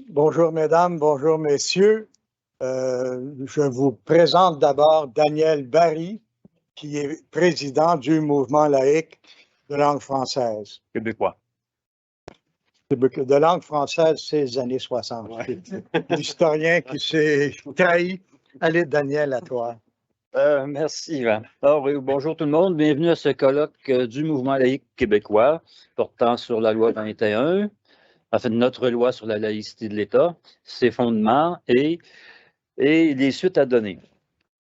Bonjour mesdames, bonjour messieurs. Je vous présente d'abord Daniel Barry, qui est président du mouvement laïque de langue française. Québécois. De langue française, c'est les années 60. Ouais. L'historien qui s'est trahi. Allez, Daniel, à toi. Merci, Yvan. Alors, bonjour tout le monde. Bienvenue à ce colloque du mouvement laïque québécois portant sur la loi 21, en fait, notre loi sur la laïcité de l'État, ses fondements et les suites à donner.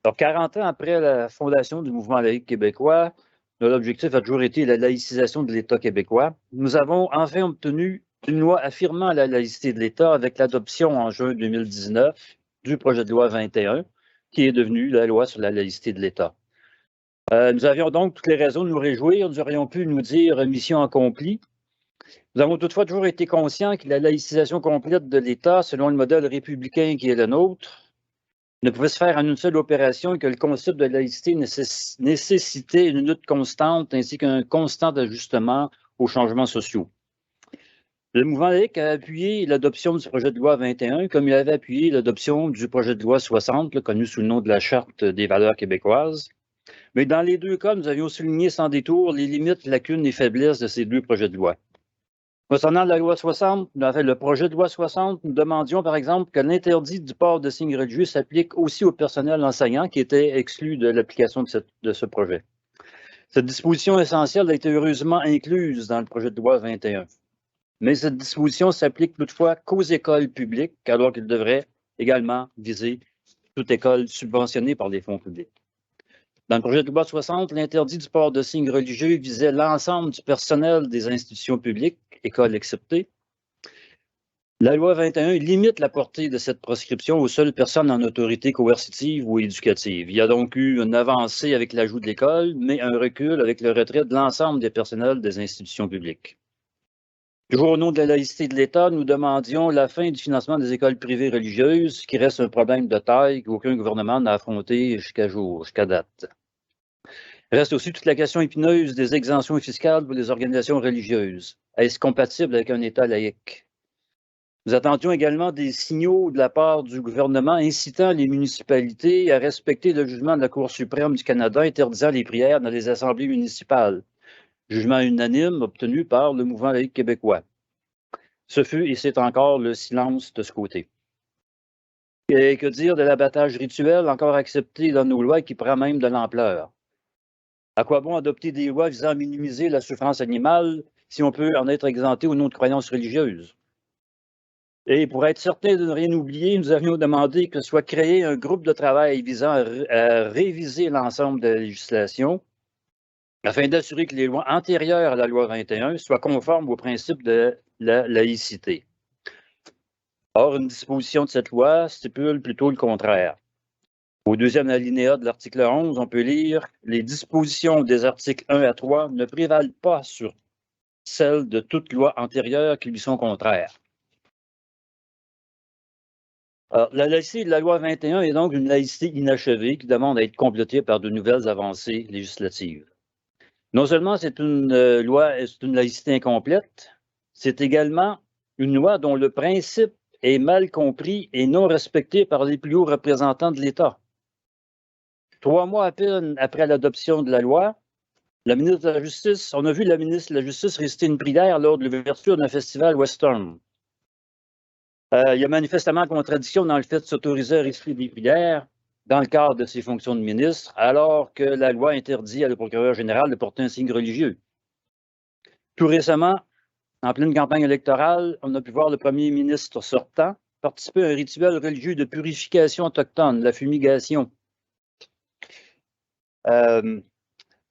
Alors, 40 ans après la fondation du mouvement laïque québécois, notre objectif a toujours été la laïcisation de l'État québécois. Nous avons enfin obtenu une loi affirmant la laïcité de l'État avec l'adoption en juin 2019 du projet de loi 21, qui est devenu la loi sur la laïcité de l'État. Nous avions donc toutes les raisons de nous réjouir. Nous aurions pu nous dire mission accomplie. Nous avons toutefois toujours été conscients que la laïcisation complète de l'État, selon le modèle républicain qui est le nôtre, ne pouvait se faire en une seule opération et que le concept de laïcité nécessitait une lutte constante ainsi qu'un constant ajustement aux changements sociaux. Le mouvement laïque a appuyé l'adoption du projet de loi 21 comme il avait appuyé l'adoption du projet de loi 60, connu sous le nom de la Charte des valeurs québécoises. Mais dans les deux cas, nous avions souligné sans détour les limites, lacunes et faiblesses de ces deux projets de loi. Concernant la loi 60, le projet de loi 60, nous demandions par exemple que l'interdit du port de signes religieux s'applique aussi au personnel enseignant qui était exclu de l'application de ce projet. Cette disposition essentielle a été heureusement incluse dans le projet de loi 21. Mais cette disposition s'applique toutefois qu'aux écoles publiques, alors qu'elle devrait également viser toute école subventionnée par les fonds publics. Dans le projet de loi 60, l'interdit du port de signes religieux visait l'ensemble du personnel des institutions publiques, écoles exceptées. La loi 21 limite la portée de cette proscription aux seules personnes en autorité coercitive ou éducative. Il y a donc eu une avancée avec l'ajout de l'école, mais un recul avec le retrait de l'ensemble des personnels des institutions publiques. Toujours au nom de la laïcité de l'État, nous demandions la fin du financement des écoles privées religieuses, qui reste un problème de taille qu'aucun gouvernement n'a affronté jusqu'à date. Reste aussi toute la question épineuse des exemptions fiscales pour les organisations religieuses. Est-ce compatible avec un État laïque? Nous attendions également des signaux de la part du gouvernement incitant les municipalités à respecter le jugement de la Cour suprême du Canada interdisant les prières dans les assemblées municipales. Jugement unanime obtenu par le mouvement laïque québécois. Ce fut et c'est encore le silence de ce côté. Et que dire de l'abattage rituel encore accepté dans nos lois qui prend même de l'ampleur? À quoi bon adopter des lois visant à minimiser la souffrance animale si on peut en être exempté au nom de croyances religieuses? Et pour être certain de ne rien oublier, nous avions demandé que soit créé un groupe de travail visant à réviser l'ensemble de la législation afin d'assurer que les lois antérieures à la loi 21 soient conformes aux principes de la laïcité. Or, une disposition de cette loi stipule plutôt le contraire. Au deuxième alinéa de l'article 11, on peut lire « Les dispositions des articles 1 à 3 ne prévalent pas sur celles de toute loi antérieure qui lui sont contraires. » Alors, la laïcité de la loi 21 est donc une laïcité inachevée qui demande à être complétée par de nouvelles avancées législatives. Non seulement c'est une laïcité incomplète, c'est également une loi dont le principe est mal compris et non respecté par les plus hauts représentants de l'État. 3 mois à peine après l'adoption de la loi, la ministre de la Justice, on a vu la ministre de la Justice réciter une prière lors de l'ouverture d'un festival western. Il y a manifestement contradiction dans le fait de s'autoriser à réciter des prières dans le cadre de ses fonctions de ministre, alors que la loi interdit à le procureur général de porter un signe religieux. Tout récemment, en pleine campagne électorale, on a pu voir le premier ministre sortant participer à un rituel religieux de purification autochtone, la fumigation. Alors,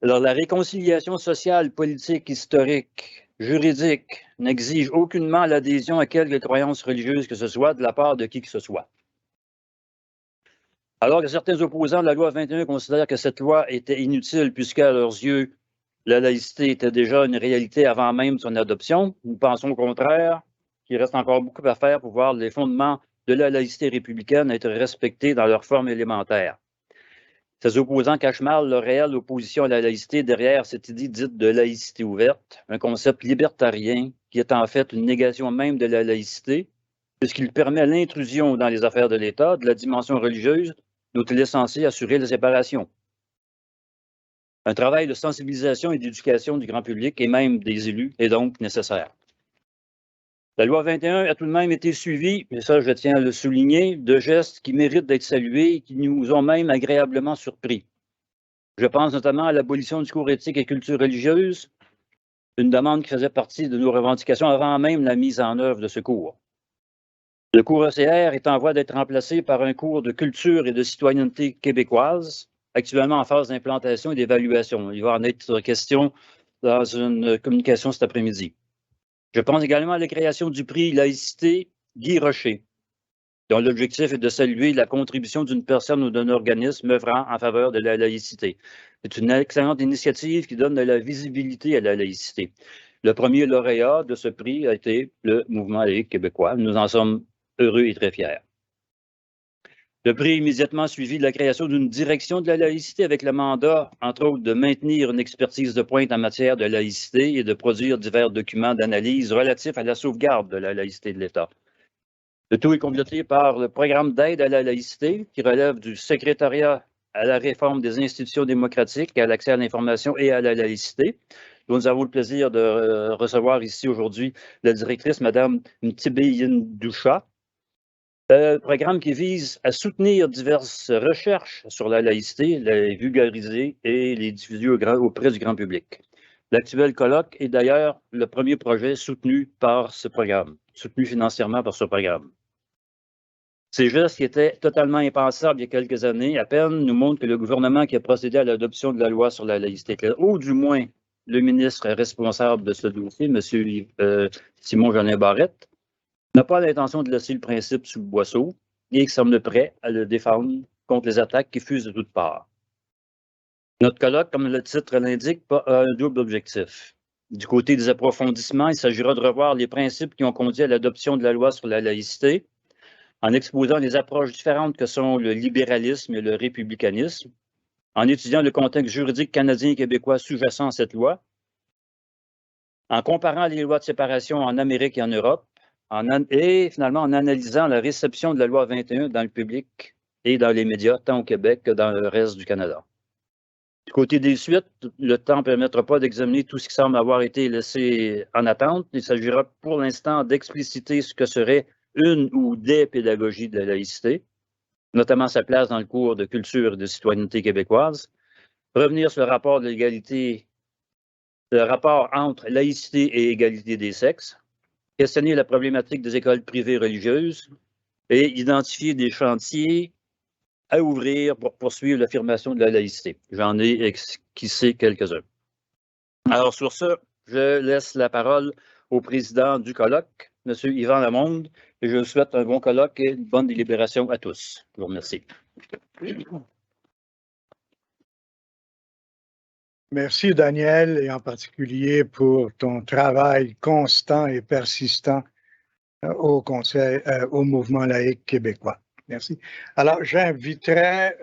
la réconciliation sociale, politique, historique, juridique n'exige aucunement l'adhésion à quelque croyance religieuse que ce soit de la part de qui que ce soit. Alors que certains opposants de la loi 21 considèrent que cette loi était inutile puisqu'à leurs yeux, la laïcité était déjà une réalité avant même son adoption, nous pensons au contraire qu'il reste encore beaucoup à faire pour voir les fondements de la laïcité républicaine être respectés dans leur forme élémentaire. Ces opposants cachent mal leur réelle opposition à la laïcité derrière cette idée dite de laïcité ouverte, un concept libertarien qui est en fait une négation même de la laïcité, puisqu'il permet l'intrusion dans les affaires de l'État de la dimension religieuse dont il est censé assurer la séparation. Un travail de sensibilisation et d'éducation du grand public et même des élus est donc nécessaire. La loi 21 a tout de même été suivie, et ça je tiens à le souligner, de gestes qui méritent d'être salués et qui nous ont même agréablement surpris. Je pense notamment à l'abolition du cours éthique et culture religieuse, une demande qui faisait partie de nos revendications avant même la mise en œuvre de ce cours. Le cours ECR est en voie d'être remplacé par un cours de culture et de citoyenneté québécoise, actuellement en phase d'implantation et d'évaluation. Il va en être question dans une communication cet après-midi. Je pense également à la création du prix laïcité Guy Rocher, dont l'objectif est de saluer la contribution d'une personne ou d'un organisme œuvrant en faveur de la laïcité. C'est une excellente initiative qui donne de la visibilité à la laïcité. Le premier lauréat de ce prix a été le Mouvement laïque québécois. Nous en sommes heureux et très fiers. Le prix est immédiatement suivi de la création d'une direction de la laïcité avec le mandat, entre autres, de maintenir une expertise de pointe en matière de laïcité et de produire divers documents d'analyse relatifs à la sauvegarde de la laïcité de l'État. Le tout est complété par le programme d'aide à la laïcité qui relève du secrétariat à la réforme des institutions démocratiques, à l'accès à l'information et à la laïcité, dont nous avons le plaisir de recevoir ici aujourd'hui la directrice, Mme Ntibéyine Doucha. Programme qui vise à soutenir diverses recherches sur la laïcité, les vulgariser et les diffuser auprès du grand public. L'actuel colloque est d'ailleurs le premier projet soutenu par ce programme, soutenu financièrement par ce programme. Ces gestes qui étaient totalement impensables il y a quelques années à peine nous montrent que le gouvernement qui a procédé à l'adoption de la loi sur la laïcité, ou du moins le ministre responsable de ce dossier, M. Simon-Jolin Barrette, n'a pas l'intention de laisser le principe sous le boisseau et semble prêt à le défendre contre les attaques qui fusent de toutes parts. Notre colloque, comme le titre l'indique, a un double objectif. Du côté des approfondissements, il s'agira de revoir les principes qui ont conduit à l'adoption de la loi sur la laïcité en exposant les approches différentes que sont le libéralisme et le républicanisme, en étudiant le contexte juridique canadien et québécois sous-jacent à cette loi, en comparant les lois de séparation en Amérique et en Europe, et finalement en analysant la réception de la loi 21 dans le public et dans les médias, tant au Québec que dans le reste du Canada. Du côté des suites, le temps ne permettra pas d'examiner tout ce qui semble avoir été laissé en attente. Il s'agira pour l'instant d'expliciter ce que serait une ou des pédagogies de la laïcité, notamment sa place dans le cours de culture et de citoyenneté québécoise, revenir sur le rapport de l'égalité, le rapport entre laïcité et égalité des sexes, questionner la problématique des écoles privées religieuses et identifier des chantiers à ouvrir pour poursuivre l'affirmation de la laïcité. J'en ai esquissé quelques-uns. Alors sur ce, je laisse la parole au président du colloque, M. Yvan Lamonde, et je vous souhaite un bon colloque et une bonne délibération à tous. Je vous remercie. Merci, Daniel, et en particulier pour ton travail constant et persistant au Mouvement laïque québécois. Merci. Alors, j'inviterai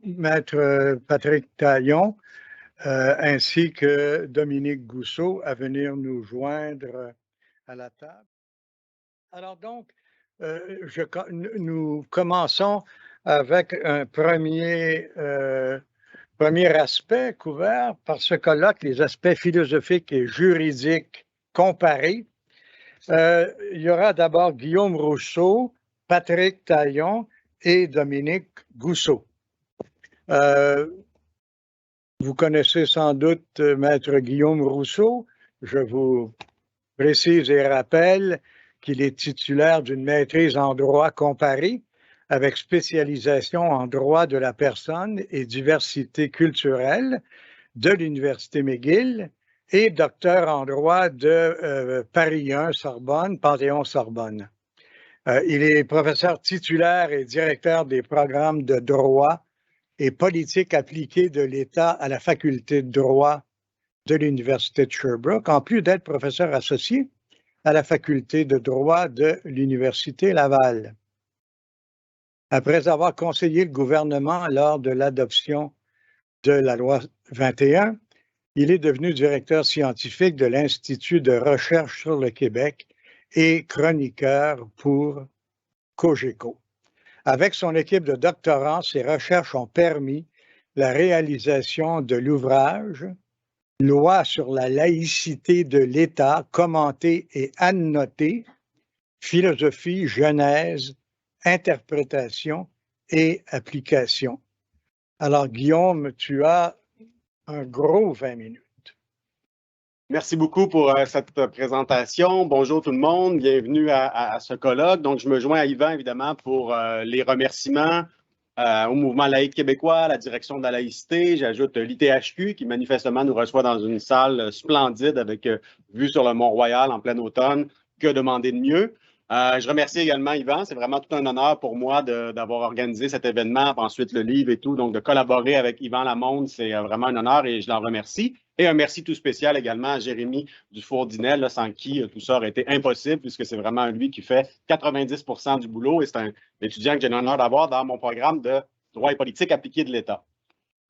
Maître Patrick Taillon ainsi que Dominique Gousseau à venir nous joindre à la table. Alors donc, nous commençons avec un premier aspect couvert par ce colloque, les aspects philosophiques et juridiques comparés. Il y aura d'abord Guillaume Rousseau, Patrick Taillon et Dominique Gousseau. Vous connaissez sans doute Maître Guillaume Rousseau. Je vous précise et rappelle qu'il est titulaire d'une maîtrise en droit comparé avec spécialisation en droit de la personne et diversité culturelle de l'Université McGill et docteur en droit de Paris 1, Sorbonne, Panthéon-Sorbonne. Il est professeur titulaire et directeur des programmes de droit et politique appliquée de l'État à la faculté de droit de l'Université de Sherbrooke, en plus d'être professeur associé à la faculté de droit de l'Université Laval. Après avoir conseillé le gouvernement lors de l'adoption de la loi 21, il est devenu directeur scientifique de l'Institut de recherche sur le Québec et chroniqueur pour Cogeco. Avec son équipe de doctorants, ses recherches ont permis la réalisation de l'ouvrage Loi sur la laïcité de l'État, commentée et annotée, philosophie, genèse, interprétation et application. Alors, Guillaume, tu as un gros 20 minutes. Merci beaucoup pour cette présentation. Bonjour tout le monde, bienvenue à ce colloque. Donc, je me joins à Yvan, évidemment, pour les remerciements au Mouvement laïque québécois, à la direction de la laïcité. J'ajoute l'ITHQ qui manifestement nous reçoit dans une salle splendide avec vue sur le Mont-Royal en plein automne. Que demander de mieux? Je remercie également Yvan. C'est vraiment tout un honneur pour moi d'avoir organisé cet événement, ensuite le livre et tout. Donc, de collaborer avec Yvan Lamonde, c'est vraiment un honneur et je l'en remercie. Et un merci tout spécial également à Jérémy Dufour-Dinel, sans qui tout ça aurait été impossible, puisque c'est vraiment lui qui fait 90% du boulot et c'est un étudiant que j'ai l'honneur d'avoir dans mon programme de droit et politique appliqué de l'État.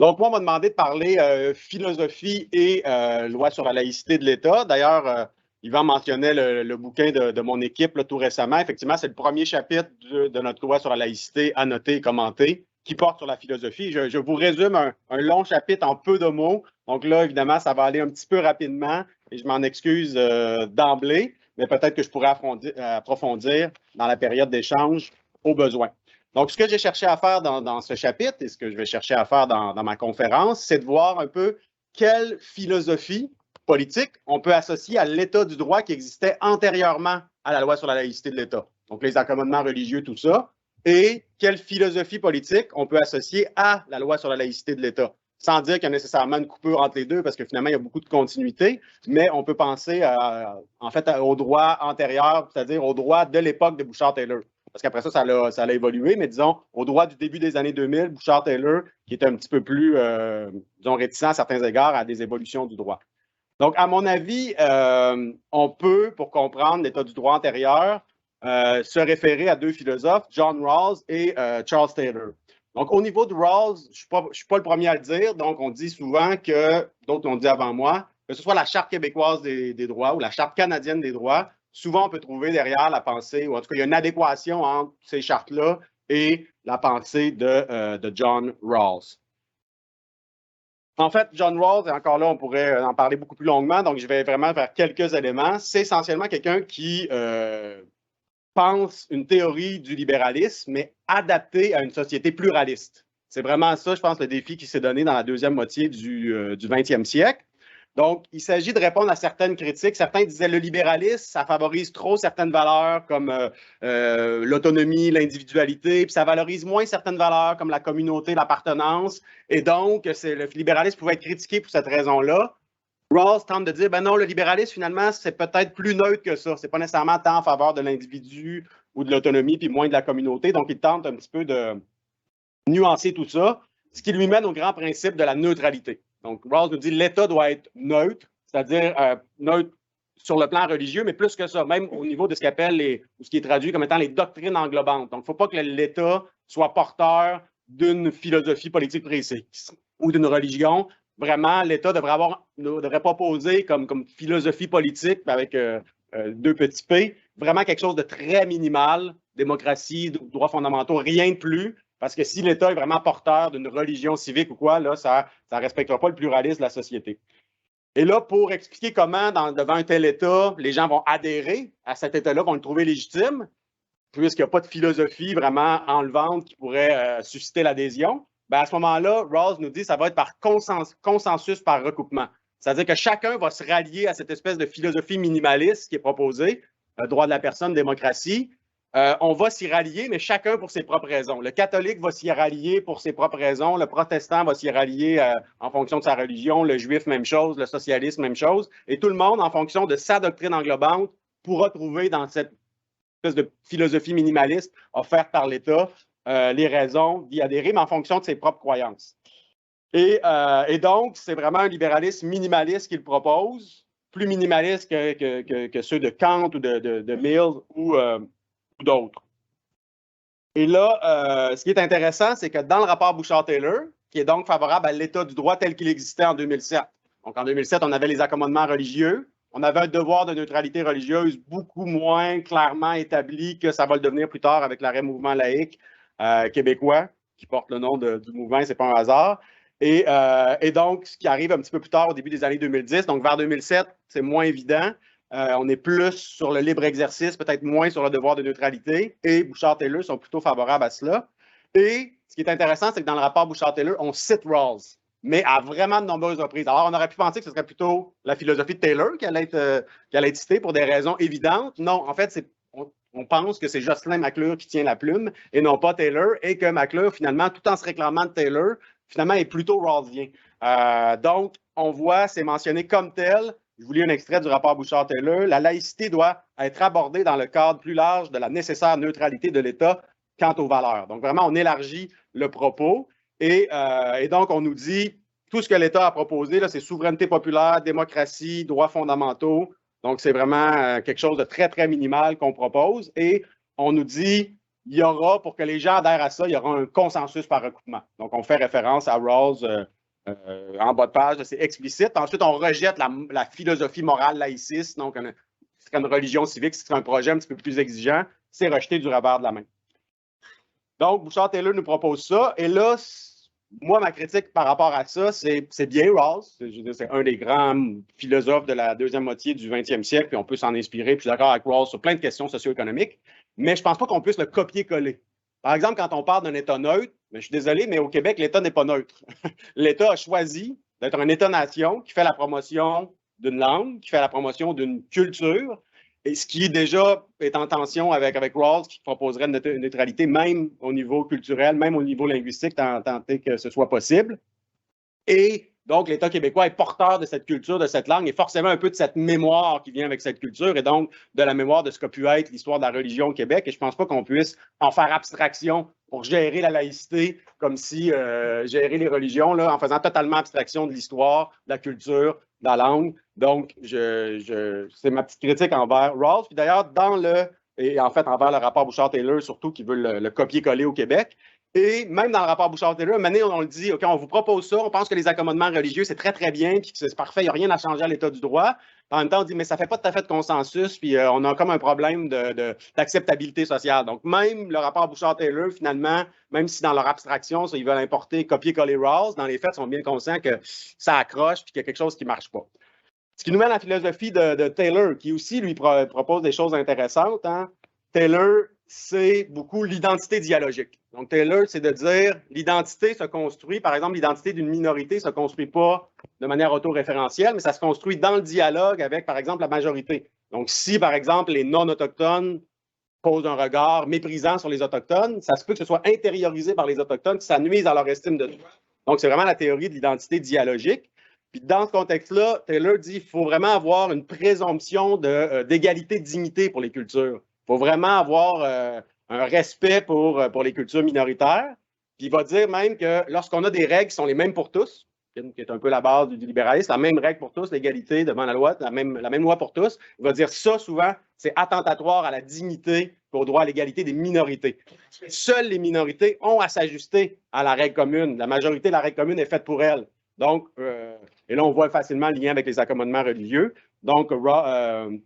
Donc, moi, on m'a demandé de parler philosophie et loi sur la laïcité de l'État. D'ailleurs, Yvan mentionnait le bouquin de mon équipe là, tout récemment. Effectivement, c'est le premier chapitre de notre loi sur la laïcité annoté et commenté qui porte sur la philosophie. Je vous résume un long chapitre en peu de mots. Donc là, évidemment, ça va aller un petit peu rapidement et je m'en excuse d'emblée, mais peut-être que je pourrais approfondir dans la période d'échange au besoin. Donc, ce que j'ai cherché à faire dans ce chapitre et ce que je vais chercher à faire dans ma conférence, c'est de voir un peu quelle philosophie politique on peut associer à l'état du droit qui existait antérieurement à la loi sur la laïcité de l'État. Donc, les accommodements religieux, tout ça. Et quelle philosophie politique on peut associer à la loi sur la laïcité de l'État. Sans dire qu'il y a nécessairement une coupure entre les deux, parce que finalement, il y a beaucoup de continuité, mais on peut penser en fait au droit antérieur, c'est-à-dire au droit de l'époque de Bouchard-Taylor. Parce qu'après ça a évolué, mais disons, au droit du début des années 2000, Bouchard-Taylor, qui était un petit peu plus, disons, réticent à certains égards à des évolutions du droit. Donc, à mon avis, on peut, pour comprendre l'état du droit antérieur, se référer à deux philosophes, John Rawls et Charles Taylor. Donc, au niveau de Rawls, je ne suis pas le premier à le dire, donc on dit souvent que, d'autres l'ont dit avant moi, que ce soit la Charte québécoise des droits ou la Charte canadienne des droits, souvent on peut trouver derrière la pensée, ou en tout cas, il y a une adéquation entre ces chartes-là et la pensée de John Rawls. En fait, John Rawls, et encore là, on pourrait en parler beaucoup plus longuement, donc je vais vraiment faire quelques éléments. C'est essentiellement quelqu'un qui pense une théorie du libéralisme, mais adaptée à une société pluraliste. C'est vraiment ça, je pense, le défi qui s'est donné dans la deuxième moitié du 20e siècle. Donc, il s'agit de répondre à certaines critiques. Certains disaient que le libéralisme, ça favorise trop certaines valeurs comme l'autonomie, l'individualité, puis ça valorise moins certaines valeurs comme la communauté, l'appartenance. Et donc, le libéralisme pouvait être critiqué pour cette raison-là. Rawls tente de dire, ben non, le libéralisme, finalement, c'est peut-être plus neutre que ça. C'est pas nécessairement tant en faveur de l'individu ou de l'autonomie, puis moins de la communauté. Donc, il tente un petit peu de nuancer tout ça, ce qui lui mène au grand principe de la neutralité. Donc, Rawls nous dit que l'État doit être neutre, c'est-à-dire neutre sur le plan religieux, mais plus que ça, même au niveau de ce qu'appelle ce qui est traduit comme étant les doctrines englobantes. Donc, il ne faut pas que l'État soit porteur d'une philosophie politique précise ou d'une religion. Vraiment, l'État ne devrait pas poser comme philosophie politique avec deux petits P, vraiment quelque chose de très minimal, démocratie, droits fondamentaux, rien de plus. Parce que si l'État est vraiment porteur d'une religion civique ou quoi, là, ça ne respectera pas le pluralisme de la société. Et là, pour expliquer comment, devant un tel État, les gens vont adhérer à cet État-là, vont le trouver légitime, puisqu'il n'y a pas de philosophie vraiment enlevante qui pourrait susciter l'adhésion, ben à ce moment-là, Rawls nous dit que ça va être par consensus par recoupement. C'est-à-dire que chacun va se rallier à cette espèce de philosophie minimaliste qui est proposée, droit de la personne, démocratie. On va s'y rallier, mais chacun pour ses propres raisons. Le catholique va s'y rallier pour ses propres raisons. Le protestant va s'y rallier en fonction de sa religion. Le juif, même chose. Le socialiste, même chose. Et tout le monde, en fonction de sa doctrine englobante, pourra trouver dans cette espèce de philosophie minimaliste offerte par l'État les raisons d'y adhérer, mais en fonction de ses propres croyances. Et donc, c'est vraiment un libéralisme minimaliste qu'il propose, plus minimaliste que ceux de Kant ou de Mill ou d'autres. Et là, ce qui est intéressant, c'est que dans le rapport Bouchard-Taylor, qui est donc favorable à l'état du droit tel qu'il existait en 2007. Donc, en 2007, on avait les accommodements religieux. on avait un devoir de neutralité religieuse beaucoup moins clairement établi que ça va le devenir plus tard avec l'arrêt mouvement laïque québécois, qui porte le nom du mouvement, c'est pas un hasard. Et donc, ce qui arrive un petit peu plus tard, au début des années 2010, donc vers 2007, c'est moins évident. On est plus sur le libre exercice, peut-être moins sur le devoir de neutralité. Et Bouchard-Taylor sont plutôt favorables à cela. Et ce qui est intéressant, c'est que dans le rapport Bouchard-Taylor, on cite Rawls, mais à vraiment de nombreuses reprises. Alors, on aurait pu penser que ce serait plutôt la philosophie de Taylor qui allait être citée pour des raisons évidentes. Non, en fait, on pense que c'est Jocelyn McClure qui tient la plume et non pas Taylor, et que McClure, finalement, tout en se réclamant de Taylor, finalement, est plutôt Rawlsien. Donc, on voit, c'est mentionné comme tel. Je vous lis un extrait du rapport Bouchard-Taylor. La laïcité doit être abordée dans le cadre plus large de la nécessaire neutralité de l'État quant aux valeurs. Donc, vraiment, on élargit le propos et donc, on nous dit tout ce que l'État a proposé, là, c'est souveraineté populaire, démocratie, droits fondamentaux. Donc, c'est vraiment quelque chose de très, très minimal qu'on propose. Et on nous dit, il y aura, pour que les gens adhèrent à ça, il y aura un consensus par recoupement. Donc, on fait référence à Rawls en bas de page, c'est explicite. Ensuite, on rejette la philosophie morale laïciste, donc c'est une religion civique, c'est un projet un petit peu plus exigeant, c'est rejeté du revers de la main. Donc, Bouchard-Taylor nous propose ça, et là, moi, ma critique par rapport à ça, c'est bien Rawls, c'est un des grands philosophes de la deuxième moitié du 20e siècle, puis on peut s'en inspirer, puis je suis d'accord avec Rawls sur plein de questions socio-économiques, mais je ne pense pas qu'on puisse le copier-coller. Par exemple, quand on parle d'un État neutre, je suis désolé, mais au Québec, l'État n'est pas neutre. L'État a choisi d'être un État-nation qui fait la promotion d'une langue, qui fait la promotion d'une culture, et ce qui déjà est en tension avec Rawls, qui proposerait une neutralité même au niveau culturel, même au niveau linguistique, tant que ce soit possible. Et donc, l'État québécois est porteur de cette culture, de cette langue, et forcément un peu de cette mémoire qui vient avec cette culture, et donc de la mémoire de ce qu'a pu être l'histoire de la religion au Québec. Et je ne pense pas qu'on puisse en faire abstraction pour gérer la laïcité, comme si gérer les religions, là, en faisant totalement abstraction de l'histoire, de la culture, de la langue. Donc, c'est ma petite critique envers Rawls. Puis d'ailleurs, et en fait, envers le rapport Bouchard-Taylor, surtout, qui veut le copier-coller au Québec. Et même dans le rapport Bouchard-Taylor, on le dit, OK, on vous propose ça, on pense que les accommodements religieux, c'est très, très bien, puis que c'est parfait, il n'y a rien à changer à l'état du droit. En même temps, on dit, mais ça ne fait pas tout à fait de consensus, puis on a comme un problème d'acceptabilité sociale. Donc, même le rapport Bouchard-Taylor, finalement, même si dans leur abstraction, ils veulent importer, copier-coller Rawls, dans les faits, ils sont bien conscients que ça accroche, puis qu'il y a quelque chose qui ne marche pas. Ce qui nous mène à la philosophie de Taylor, qui aussi, lui, propose des choses intéressantes. Hein. Taylor, c'est beaucoup l'identité dialogique. Donc, Taylor, c'est de dire l'identité se construit, par exemple, l'identité d'une minorité ne se construit pas de manière autoréférentielle, mais ça se construit dans le dialogue avec, par exemple, la majorité. Donc, si, par exemple, les non-autochtones posent un regard méprisant sur les Autochtones, ça se peut que ce soit intériorisé par les Autochtones, que ça nuise à leur estime de soi. Donc, c'est vraiment la théorie de l'identité dialogique. Puis dans ce contexte-là, Taylor dit qu'il faut vraiment avoir une présomption d'égalité de dignité pour les cultures. Il faut vraiment avoir un respect pour les cultures minoritaires. Puis il va dire même que lorsqu'on a des règles qui sont les mêmes pour tous, qui est un peu la base du libéralisme, la même règle pour tous, l'égalité devant la loi, la même loi pour tous, il va dire ça souvent, c'est attentatoire à la dignité et au droit à l'égalité des minorités. Seules les minorités ont à s'ajuster à la règle commune. La majorité de la règle commune est faite pour elles. Donc, et là, on voit facilement le lien avec les accommodements religieux. Donc,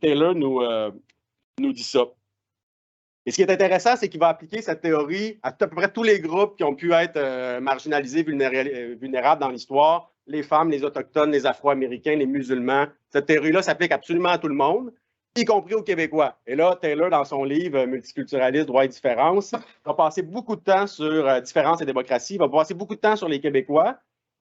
Taylor nous dit ça. Et ce qui est intéressant, c'est qu'il va appliquer cette théorie à peu près tous les groupes qui ont pu être marginalisés, vulnérables dans l'histoire, les femmes, les autochtones, les Afro-Américains, les musulmans. Cette théorie-là s'applique absolument à tout le monde, y compris aux Québécois. Et là, Taylor, dans son livre Multiculturalisme, droit et différence, va passer beaucoup de temps sur différence et démocratie, va passer beaucoup de temps sur les Québécois,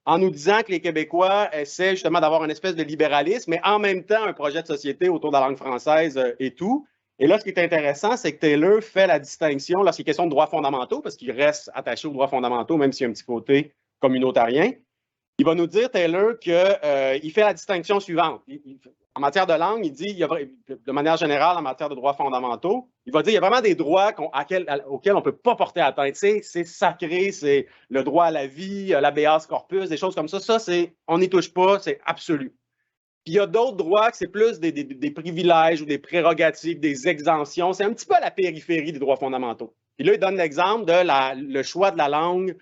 en nous disant que les Québécois essaient justement d'avoir une espèce de libéralisme, mais en même temps un projet de société autour de la langue française et tout. Et là, ce qui est intéressant, c'est que Taylor fait la distinction lorsqu'il est question de droits fondamentaux, parce qu'il reste attaché aux droits fondamentaux, même s'il y a un petit côté communautarien. Il va nous dire, Taylor, qu'il fait la distinction suivante. En matière de langue, il dit, de manière générale, en matière de droits fondamentaux, il va dire qu'il y a vraiment des droits auxquels on ne peut pas porter atteinte. C'est sacré, c'est le droit à la vie, l'habeas corpus, des choses comme ça. Ça, on n'y touche pas, c'est absolu. Puis il y a d'autres droits que c'est plus des privilèges ou des prérogatives, des exemptions. C'est un petit peu à la périphérie des droits fondamentaux. Puis là, il donne l'exemple de le choix de la langue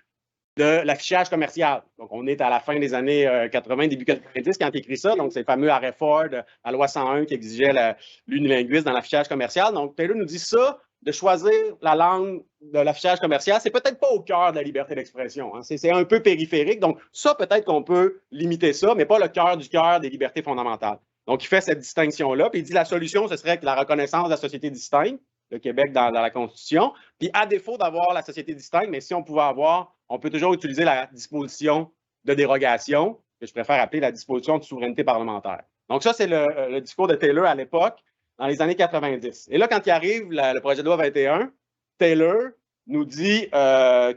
de l'affichage commercial. Donc, on est à la fin des années 80, début 90 quand il écrit ça. Donc, c'est le fameux arrêt Ford, la loi 101 qui exigeait l'unilinguisme dans l'affichage commercial. Donc, Taylor nous dit ça, de choisir la langue de l'affichage commercial, c'est peut-être pas au cœur de la liberté d'expression. Hein. C'est un peu périphérique. Donc, ça, peut-être qu'on peut limiter ça, mais pas le cœur du cœur des libertés fondamentales. Donc, il fait cette distinction-là. Puis, il dit la solution, ce serait que la reconnaissance de la société distincte, le Québec dans la Constitution. Puis, à défaut d'avoir la société distincte, mais si on pouvait avoir, on peut toujours utiliser la disposition de dérogation, que je préfère appeler la disposition de souveraineté parlementaire. Donc, ça, c'est le discours de Taylor à l'époque, dans les années 90. Et là, quand il arrive le projet de loi 21, Taylor nous dit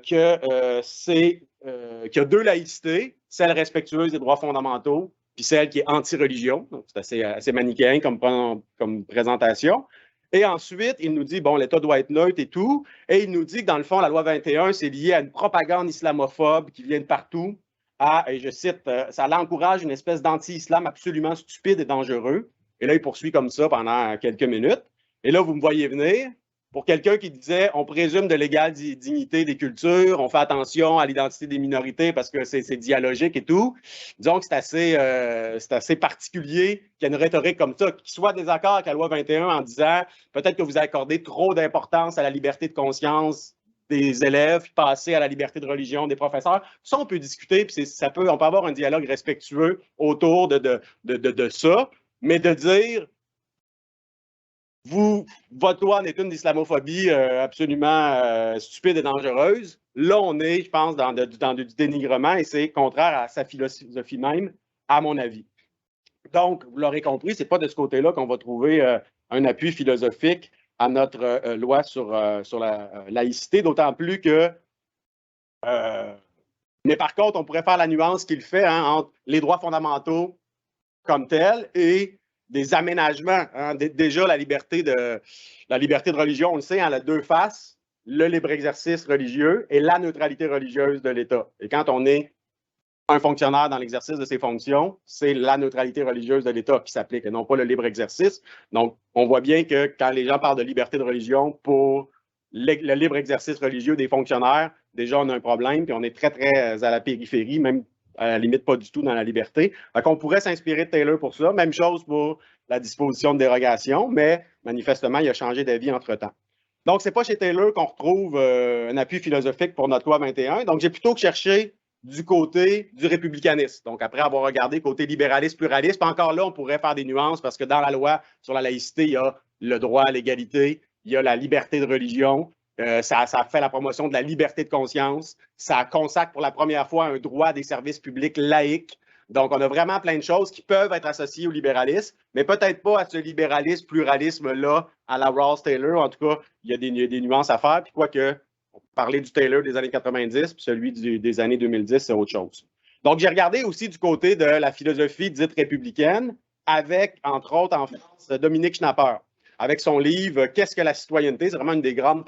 qu'il y a deux laïcités, celle respectueuse des droits fondamentaux, puis celle qui est anti-religion. Donc, c'est assez manichéen comme présentation. Et ensuite, il nous dit, bon, l'État doit être neutre et tout. Et il nous dit que, dans le fond, la loi 21, c'est lié à une propagande islamophobe qui vient de partout. Et je cite, ça l'encourage une espèce d'anti-islam absolument stupide et dangereux. Et là, il poursuit comme ça pendant quelques minutes. Et là, vous me voyez venir. Pour quelqu'un qui disait, on présume de l'égale dignité des cultures, on fait attention à l'identité des minorités parce que c'est dialogique et tout. Disons que c'est assez particulier qu'il y ait une rhétorique comme ça, qui soit désaccord avec la loi 21 en disant, peut-être que vous accordez trop d'importance à la liberté de conscience des élèves, puis passer à la liberté de religion des professeurs. Ça, on peut discuter, puis on peut avoir un dialogue respectueux autour de ça, mais de dire, votre loi en est une d'islamophobie absolument stupide et dangereuse. Là, on est, je pense, dans du dénigrement et c'est contraire à sa philosophie même, à mon avis. Donc, vous l'aurez compris, ce n'est pas de ce côté-là qu'on va trouver un appui philosophique à notre loi sur la laïcité, d'autant plus que... mais par contre, on pourrait faire la nuance qu'il fait entre les droits fondamentaux comme tels et des aménagements. Hein. Déjà, la liberté de religion, on le sait, elle a deux faces, le libre exercice religieux et la neutralité religieuse de l'État. Et quand on est un fonctionnaire dans l'exercice de ses fonctions, c'est la neutralité religieuse de l'État qui s'applique et non pas le libre exercice. Donc, on voit bien que quand les gens parlent de liberté de religion pour le libre exercice religieux des fonctionnaires, déjà, on a un problème, puis on est très, très à la périphérie, même à la limite pas du tout dans la liberté. Donc, on pourrait s'inspirer de Taylor pour ça. Même chose pour la disposition de dérogation, mais manifestement, il a changé d'avis entre-temps. Donc, ce n'est pas chez Taylor qu'on retrouve un appui philosophique pour notre loi 21. Donc, j'ai plutôt cherché du côté du républicanisme. Donc, après avoir regardé côté libéraliste, pluraliste, encore là, on pourrait faire des nuances parce que dans la loi sur la laïcité, il y a le droit à l'égalité, il y a la liberté de religion, ça fait la promotion de la liberté de conscience, ça consacre pour la première fois un droit des services publics laïques. Donc, on a vraiment plein de choses qui peuvent être associées au libéralisme, mais peut-être pas à ce libéralisme, pluralisme-là, à la Rawls Taylor. En tout cas, il y a des nuances à faire. Puis, quoique, on peut parler du Taylor des années 90, puis celui des années 2010, c'est autre chose. Donc, j'ai regardé aussi du côté de la philosophie dite républicaine, avec, entre autres, en France, Dominique Schnapper, avec son livre « Qu'est-ce que la citoyenneté ?» C'est vraiment une des grandes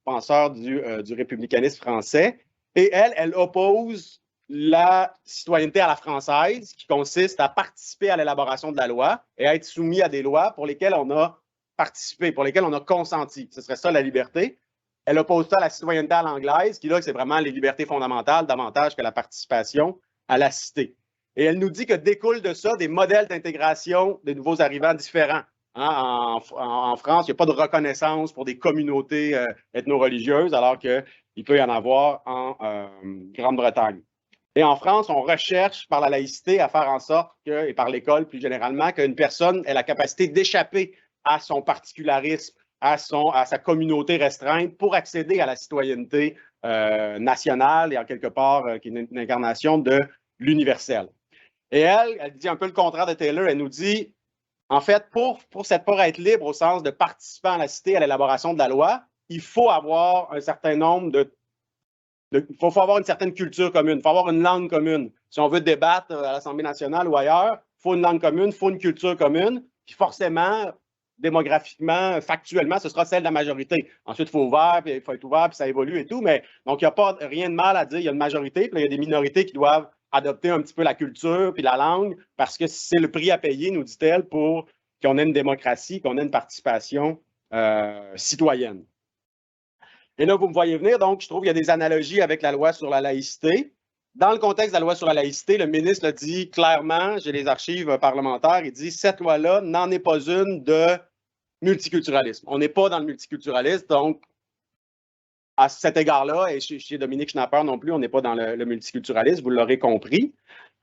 penseurs du républicanisme français. Et elle oppose la citoyenneté à la française, qui consiste à participer à l'élaboration de la loi et à être soumis à des lois pour lesquelles on a participé, pour lesquelles on a consenti. Ce serait ça la liberté. Elle oppose ça à la citoyenneté à l'anglaise, qui là, c'est vraiment les libertés fondamentales davantage que la participation à la cité. Et elle nous dit que découlent de ça des modèles d'intégration des nouveaux arrivants différents. Hein, en France, il n'y a pas de reconnaissance pour des communautés ethno-religieuses, alors qu'il peut y en avoir en Grande-Bretagne. Et en France, on recherche par la laïcité à faire en sorte que, et par l'école plus généralement, qu'une personne ait la capacité d'échapper à son particularisme, à sa communauté restreinte pour accéder à la citoyenneté nationale et en quelque part qui est une incarnation de l'universel. Et elle dit un peu le contraire de Taylor. Elle nous dit, en fait, pour être libre au sens de participer à la cité à l'élaboration de la loi, il faut avoir un certain nombre il faut avoir une certaine culture commune, il faut avoir une langue commune. Si on veut débattre à l'Assemblée nationale ou ailleurs, il faut une langue commune, il faut une culture commune, puis forcément, démographiquement, factuellement, ce sera celle de la majorité. Ensuite, il faut être ouvert, puis ça évolue et tout, mais donc il n'y a pas rien de mal à dire, il y a une majorité, puis là, il y a des minorités qui doivent adopter un petit peu la culture puis la langue, parce que c'est le prix à payer, nous dit-elle, pour qu'on ait une démocratie, qu'on ait une participation citoyenne. Et là, vous me voyez venir, donc je trouve qu'il y a des analogies avec la loi sur la laïcité. Dans le contexte de la loi sur la laïcité, le ministre le dit clairement, j'ai les archives parlementaires, il dit « Cette loi-là n'en est pas une de multiculturalisme. » On n'est pas dans le multiculturalisme, donc à cet égard-là, et chez Dominique Schnapper non plus, on n'est pas dans le multiculturalisme, vous l'aurez compris.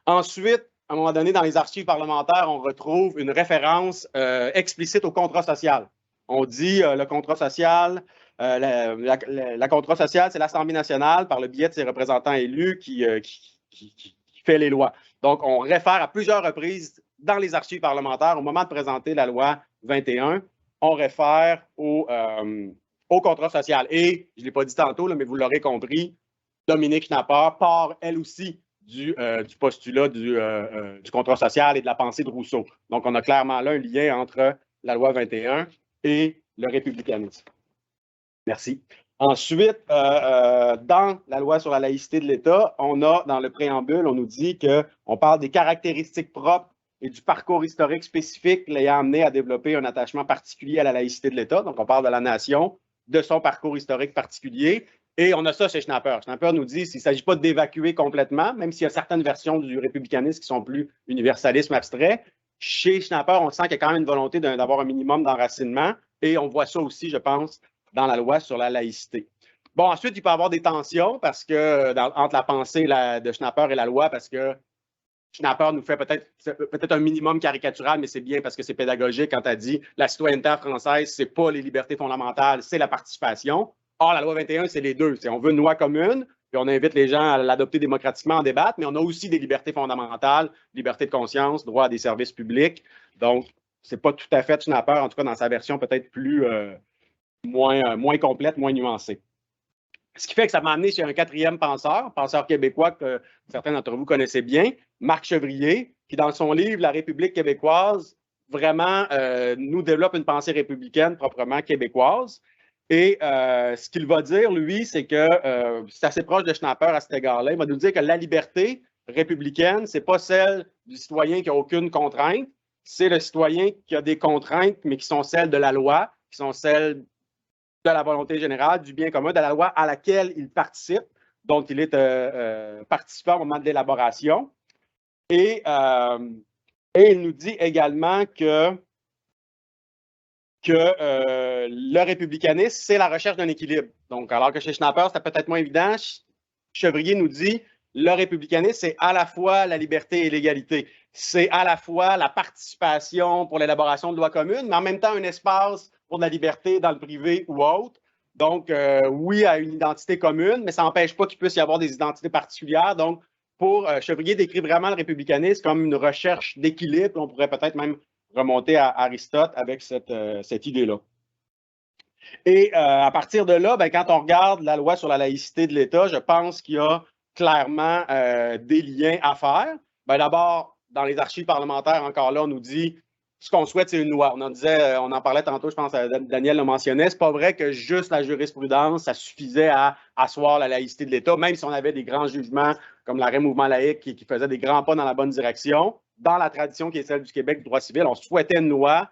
Ensuite, à un moment donné, dans les archives parlementaires, on retrouve une référence explicite au contrat social. On dit le contrat social, la contrat social, c'est l'Assemblée nationale, par le biais de ses représentants élus, qui fait les lois. Donc, on réfère à plusieurs reprises dans les archives parlementaires, au moment de présenter la loi 21, on réfère au contrat social. Et, je ne l'ai pas dit tantôt, là, mais vous l'aurez compris, Dominique Schnapper part, elle aussi, du postulat du contrat social et de la pensée de Rousseau. Donc, on a clairement là un lien entre la loi 21 et le républicanisme. Merci. Ensuite, dans la loi sur la laïcité de l'État, on a, dans le préambule, on nous dit qu'on parle des caractéristiques propres et du parcours historique spécifique l'ayant amené à développer un attachement particulier à la laïcité de l'État. Donc, on parle de la nation, de son parcours historique particulier. Et on a ça chez Schnapper. Schnapper nous dit qu'il ne s'agit pas d'évacuer complètement, même s'il y a certaines versions du républicanisme qui sont plus universalisme abstrait. Chez Schnapper, on sent qu'il y a quand même une volonté d'avoir un minimum d'enracinement. Et on voit ça aussi, je pense, dans la loi sur la laïcité. Bon, ensuite, il peut y avoir des tensions parce que, entre la pensée de Schnapper et la loi, parce que Schnapper nous fait peut-être un minimum caricatural, mais c'est bien parce que c'est pédagogique quand elle dit la citoyenneté française, c'est pas les libertés fondamentales, c'est la participation. Or, la loi 21, c'est les deux. On veut une loi commune, puis on invite les gens à l'adopter démocratiquement, en débattre, mais on a aussi des libertés fondamentales, liberté de conscience, droit à des services publics. Donc, c'est pas tout à fait Schnapper, en tout cas dans sa version peut-être moins complète, moins nuancée. Ce qui fait que ça m'a amené chez un quatrième penseur québécois que certains d'entre vous connaissez bien, Marc Chevrier, qui dans son livre « La République québécoise », vraiment nous développe une pensée républicaine proprement québécoise. Et ce qu'il va dire, lui, c'est que c'est assez proche de Schnapper à cet égard-là. Il va nous dire que la liberté républicaine, c'est pas celle du citoyen qui n'a aucune contrainte, c'est le citoyen qui a des contraintes, mais qui sont celles de la loi, qui sont celles de la volonté générale, du bien commun, de la loi à laquelle il participe, dont il est participant au moment de l'élaboration. Et il nous dit également que le républicanisme, c'est la recherche d'un équilibre. Donc, alors que chez Schnapper, c'était peut-être moins évident, Chevrier nous dit le républicanisme, c'est à la fois la liberté et l'égalité. C'est à la fois la participation pour l'élaboration de lois communes, mais en même temps un espace pour de la liberté dans le privé ou autre. Donc, oui, à une identité commune, mais ça n'empêche pas qu'il puisse y avoir des identités particulières. Donc, pour Chevrier décrit vraiment le républicanisme comme une recherche d'équilibre. On pourrait peut-être même remonter à Aristote avec cette idée-là. Et à partir de là, ben, quand on regarde la loi sur la laïcité de l'État, je pense qu'il y a clairement des liens à faire. Ben, d'abord, dans les archives parlementaires, encore là, on nous dit ce qu'on souhaite, c'est une loi. On en parlait tantôt, je pense, Daniel le mentionnait. C'est pas vrai que juste la jurisprudence, ça suffisait à asseoir la laïcité de l'État, même si on avait des grands jugements comme l'arrêt mouvement laïque qui faisait des grands pas dans la bonne direction. Dans la tradition qui est celle du Québec du droit civil, on souhaitait une loi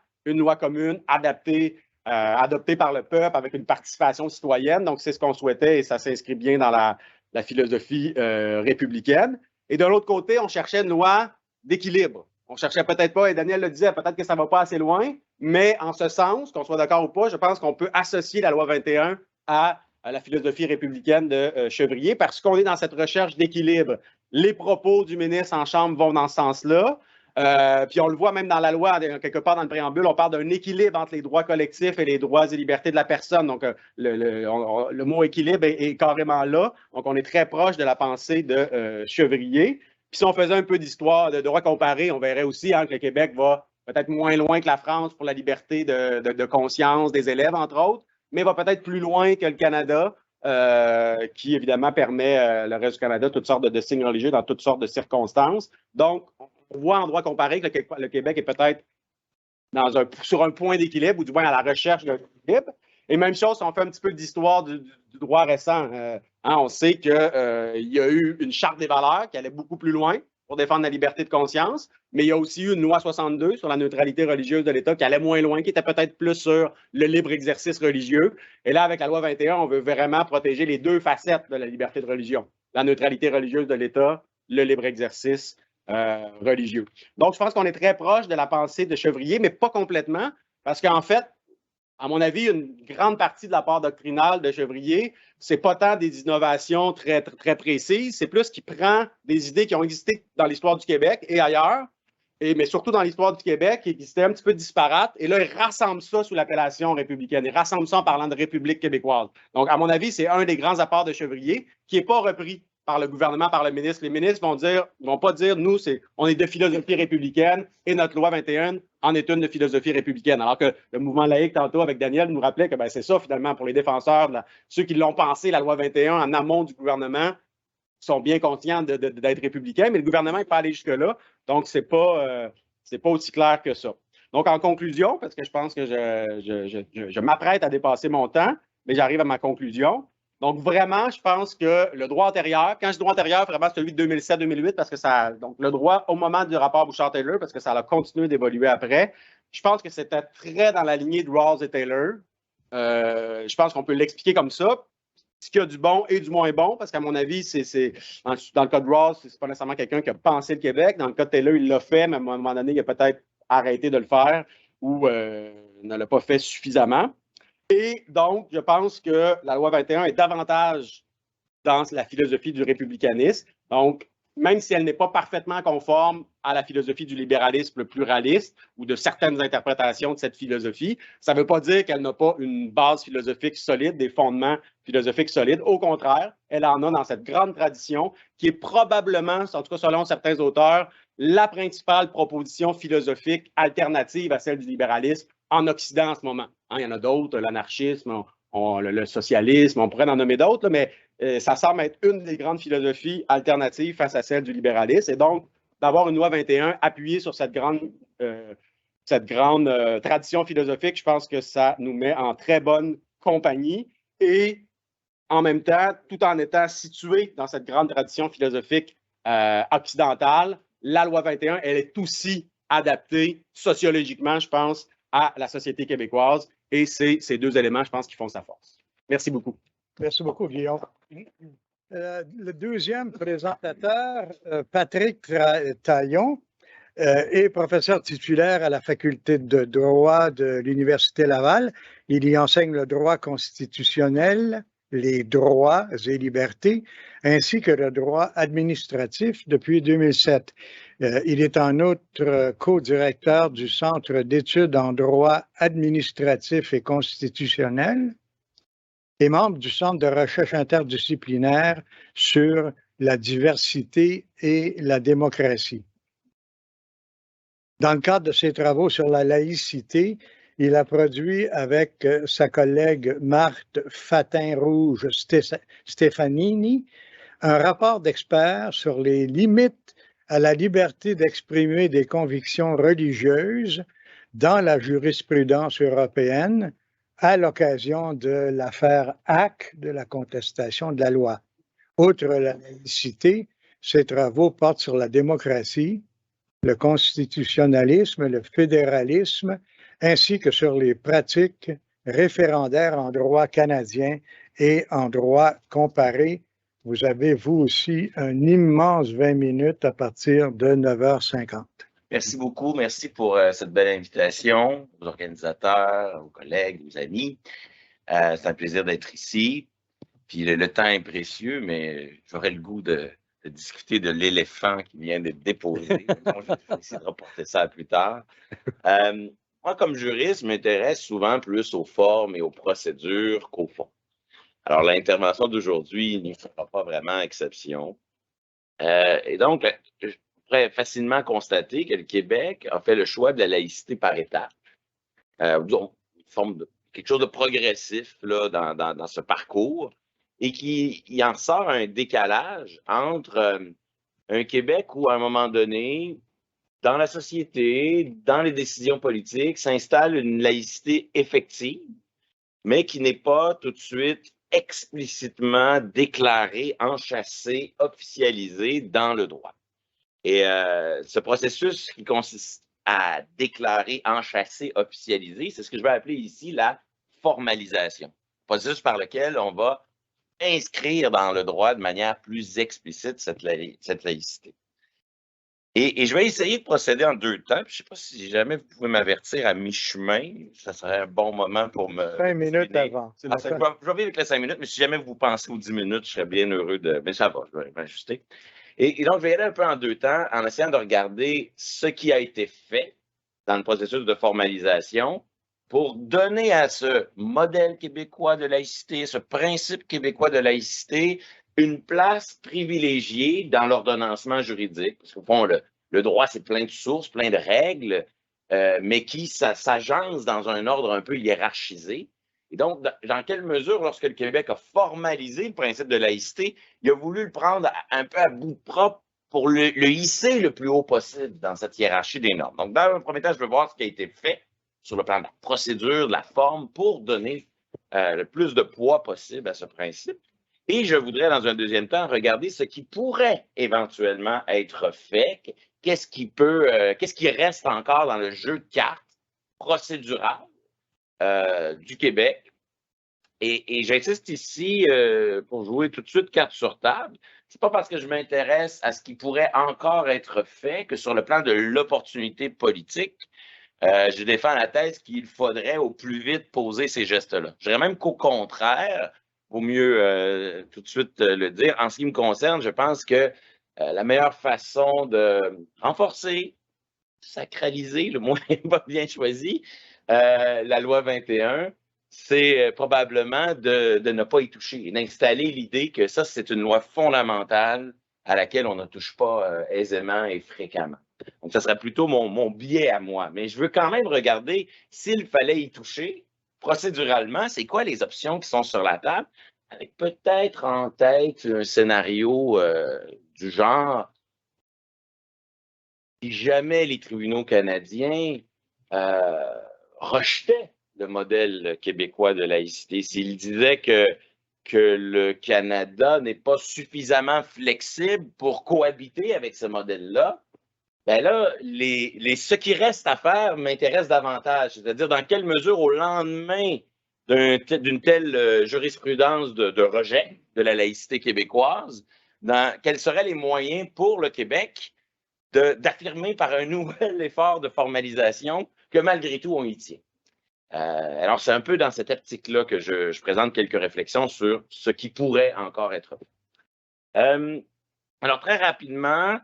commune adaptée, adoptée par le peuple avec une participation citoyenne. Donc, c'est ce qu'on souhaitait et ça s'inscrit bien dans la philosophie républicaine. Et de l'autre côté, on cherchait une loi d'équilibre. On cherchait peut-être pas, et Daniel le disait, peut-être que ça ne va pas assez loin, mais en ce sens, qu'on soit d'accord ou pas, je pense qu'on peut associer la loi 21 à la philosophie républicaine de Chevrier parce qu'on est dans cette recherche d'équilibre. Les propos du ministre en Chambre vont dans ce sens-là. Puis on le voit même dans la loi, quelque part dans le préambule, on parle d'un équilibre entre les droits collectifs et les droits et libertés de la personne. Donc, le mot équilibre est carrément là. Donc, on est très proche de la pensée de Chevrier. Puis si on faisait un peu d'histoire, de droit comparé, on verrait aussi que le Québec va peut-être moins loin que la France pour la liberté de conscience des élèves, entre autres, mais va peut-être plus loin que le Canada, qui évidemment permet le reste du Canada toutes sortes de signes religieux dans toutes sortes de circonstances. Donc, on voit en droit comparé que le Québec est peut-être sur un point d'équilibre, ou du moins à la recherche d'un équilibre. Et même chose, si on fait un petit peu d'histoire du droit récent, on sait qu'il y a eu une charte des valeurs qui allait beaucoup plus loin pour défendre la liberté de conscience, mais il y a aussi eu une loi 62 sur la neutralité religieuse de l'État qui allait moins loin, qui était peut-être plus sur le libre exercice religieux. Et là, avec la loi 21, on veut vraiment protéger les deux facettes de la liberté de religion, la neutralité religieuse de l'État, le libre exercice religieux. Donc, je pense qu'on est très proche de la pensée de Chevrier, mais pas complètement, parce qu'en fait, à mon avis, une grande partie de la part doctrinale de Chevrier, c'est pas tant des innovations très, très précises, c'est plus qu'il prend des idées qui ont existé dans l'histoire du Québec et ailleurs, mais surtout dans l'histoire du Québec, et qui étaient un petit peu disparates, et là, il rassemble ça sous l'appellation républicaine, il rassemble ça en parlant de République québécoise. Donc, à mon avis, c'est un des grands apports de Chevrier qui n'est pas repris par le gouvernement, par le ministre. Les ministres vont pas dire, nous, on est de philosophie républicaine et notre loi 21 en est une de philosophie républicaine. Alors que le mouvement laïque, tantôt, avec Daniel, nous rappelait que c'est ça, finalement, pour les défenseurs, ceux qui l'ont pensé, la loi 21, en amont du gouvernement, sont bien conscients d'être républicains, mais le gouvernement n'est pas allé jusque-là. Donc, c'est pas aussi clair que ça. Donc, en conclusion, parce que je pense que je m'apprête à dépasser mon temps, mais j'arrive à ma conclusion. Donc, vraiment, je pense que le droit antérieur, quand je dis droit antérieur, vraiment celui de 2007-2008, parce que donc le droit au moment du rapport Bouchard-Taylor, parce que ça a continué d'évoluer après, je pense que c'était très dans la lignée de Rawls et Taylor. Je pense qu'on peut l'expliquer comme ça. Ce qu'il y a du bon et du moins bon, parce qu'à mon avis, dans le cas de Rawls, c'est pas nécessairement quelqu'un qui a pensé le Québec. Dans le cas de Taylor, il l'a fait, mais à un moment donné, il a peut-être arrêté de le faire ou ne l'a pas fait suffisamment. Et donc, je pense que la loi 21 est davantage dans la philosophie du républicanisme. Donc, même si elle n'est pas parfaitement conforme à la philosophie du libéralisme pluraliste ou de certaines interprétations de cette philosophie, ça ne veut pas dire qu'elle n'a pas une base philosophique solide, des fondements philosophiques solides. Au contraire, elle en a dans cette grande tradition qui est probablement, en tout cas selon certains auteurs, la principale proposition philosophique alternative à celle du libéralisme en Occident en ce moment. Il y en a d'autres, l'anarchisme, le socialisme, on pourrait en nommer d'autres, mais ça semble être une des grandes philosophies alternatives face à celle du libéralisme. Et donc, d'avoir une loi 21 appuyée sur cette grande tradition philosophique, je pense que ça nous met en très bonne compagnie. Et en même temps, tout en étant situé dans cette grande tradition philosophique occidentale, la loi 21, elle est aussi adaptée sociologiquement, je pense, à la société québécoise. Et c'est ces deux éléments, je pense, qui font sa force. Merci beaucoup. Merci beaucoup, Guillaume. Le deuxième présentateur, Patrick Taillon, est professeur titulaire à la faculté de droit de l'Université Laval. Il y enseigne le droit constitutionnel, les droits et libertés, ainsi que le droit administratif depuis 2007. Il est en outre co-directeur du Centre d'études en droit administratif et constitutionnel et membre du Centre de recherche interdisciplinaire sur la diversité et la démocratie. Dans le cadre de ses travaux sur la laïcité, il a produit avec sa collègue Marthe Fatin-Rouge-Stefanini un rapport d'experts sur les limites à la liberté d'exprimer des convictions religieuses dans la jurisprudence européenne à l'occasion de l'affaire Hack de la contestation de la loi. Outre la laïcité, ses travaux portent sur la démocratie, le constitutionnalisme, le fédéralisme, ainsi que sur les pratiques référendaires en droit canadien et en droit comparé. Vous avez, vous aussi, un immense 20 minutes à partir de 9h50. Merci beaucoup. Merci pour cette belle invitation aux organisateurs, aux collègues, aux amis. C'est un plaisir d'être ici. Puis le temps est précieux, mais j'aurais le goût de discuter de l'éléphant qui vient d'être déposé. Donc, je vais essayer de reporter ça à plus tard. Moi, comme juriste, je m'intéresse souvent plus aux formes et aux procédures qu'au fond. Alors, l'intervention d'aujourd'hui n'y fera pas vraiment exception. Et donc, je pourrais facilement constater que le Québec a fait le choix de la laïcité par étapes. Une forme de quelque chose de progressif là, dans ce parcours et qui en sort un décalage entre un Québec où, à un moment donné, dans la société, dans les décisions politiques, s'installe une laïcité effective, mais qui n'est pas tout de suite explicitement déclarée, enchâssée, officialisée dans le droit. Et ce processus qui consiste à déclarer, enchasser, officialiser, c'est ce que je vais appeler ici la formalisation. Processus par lequel on va inscrire dans le droit de manière plus explicite cette laïcité. Et je vais essayer de procéder en 2 temps. Je ne sais pas si jamais vous pouvez m'avertir à mi-chemin. Ça serait un bon moment pour me... 5 minutes avant. Je vais vivre avec les 5 minutes, mais si jamais vous pensez aux 10 minutes, je serais bien heureux de... Mais ça va, je vais m'ajuster. Et donc, je vais y aller un peu en 2 temps en essayant de regarder ce qui a été fait dans le processus de formalisation pour donner à ce modèle québécois de laïcité, ce principe québécois de laïcité, une place privilégiée dans l'ordonnancement juridique. Parce qu'au fond, le droit, c'est plein de sources, plein de règles, mais qui s'agencent dans un ordre un peu hiérarchisé. Et donc, dans quelle mesure, lorsque le Québec a formalisé le principe de laïcité, il a voulu le prendre un peu à bout de propre pour le hisser le plus haut possible dans cette hiérarchie des normes. Donc, dans un premier temps, je veux voir ce qui a été fait sur le plan de la procédure, de la forme, pour donner le plus de poids possible à ce principe. Et je voudrais, dans un deuxième temps, regarder ce qui pourrait éventuellement être fait. Qu'est-ce qui reste encore dans le jeu de cartes procédural du Québec. Et j'insiste ici, pour jouer tout de suite carte sur table, c'est pas parce que je m'intéresse à ce qui pourrait encore être fait que sur le plan de l'opportunité politique, je défends la thèse qu'il faudrait au plus vite poser ces gestes-là. Je dirais même qu'au contraire, vaut mieux tout de suite le dire. En ce qui me concerne, je pense que la meilleure façon de renforcer, sacraliser, le mot n'est pas bien choisi, la loi 21, c'est probablement de ne pas y toucher, d'installer l'idée que ça, c'est une loi fondamentale à laquelle on ne touche pas aisément et fréquemment. Donc, ça serait plutôt mon biais à moi. Mais je veux quand même regarder s'il fallait y toucher procéduralement, c'est quoi les options qui sont sur la table, avec peut-être en tête un scénario du genre, si jamais les tribunaux canadiens rejetaient le modèle québécois de laïcité, s'ils disaient que le Canada n'est pas suffisamment flexible pour cohabiter avec ce modèle-là, ben là, ce qui reste à faire m'intéresse davantage. C'est-à-dire dans quelle mesure, au lendemain d'une telle jurisprudence de rejet de la laïcité québécoise, quels seraient les moyens pour le Québec d'affirmer par un nouvel effort de formalisation que malgré tout, on y tient. Alors, c'est un peu dans cette optique-là que je présente quelques réflexions sur ce qui pourrait encore être fait. Alors, très rapidement,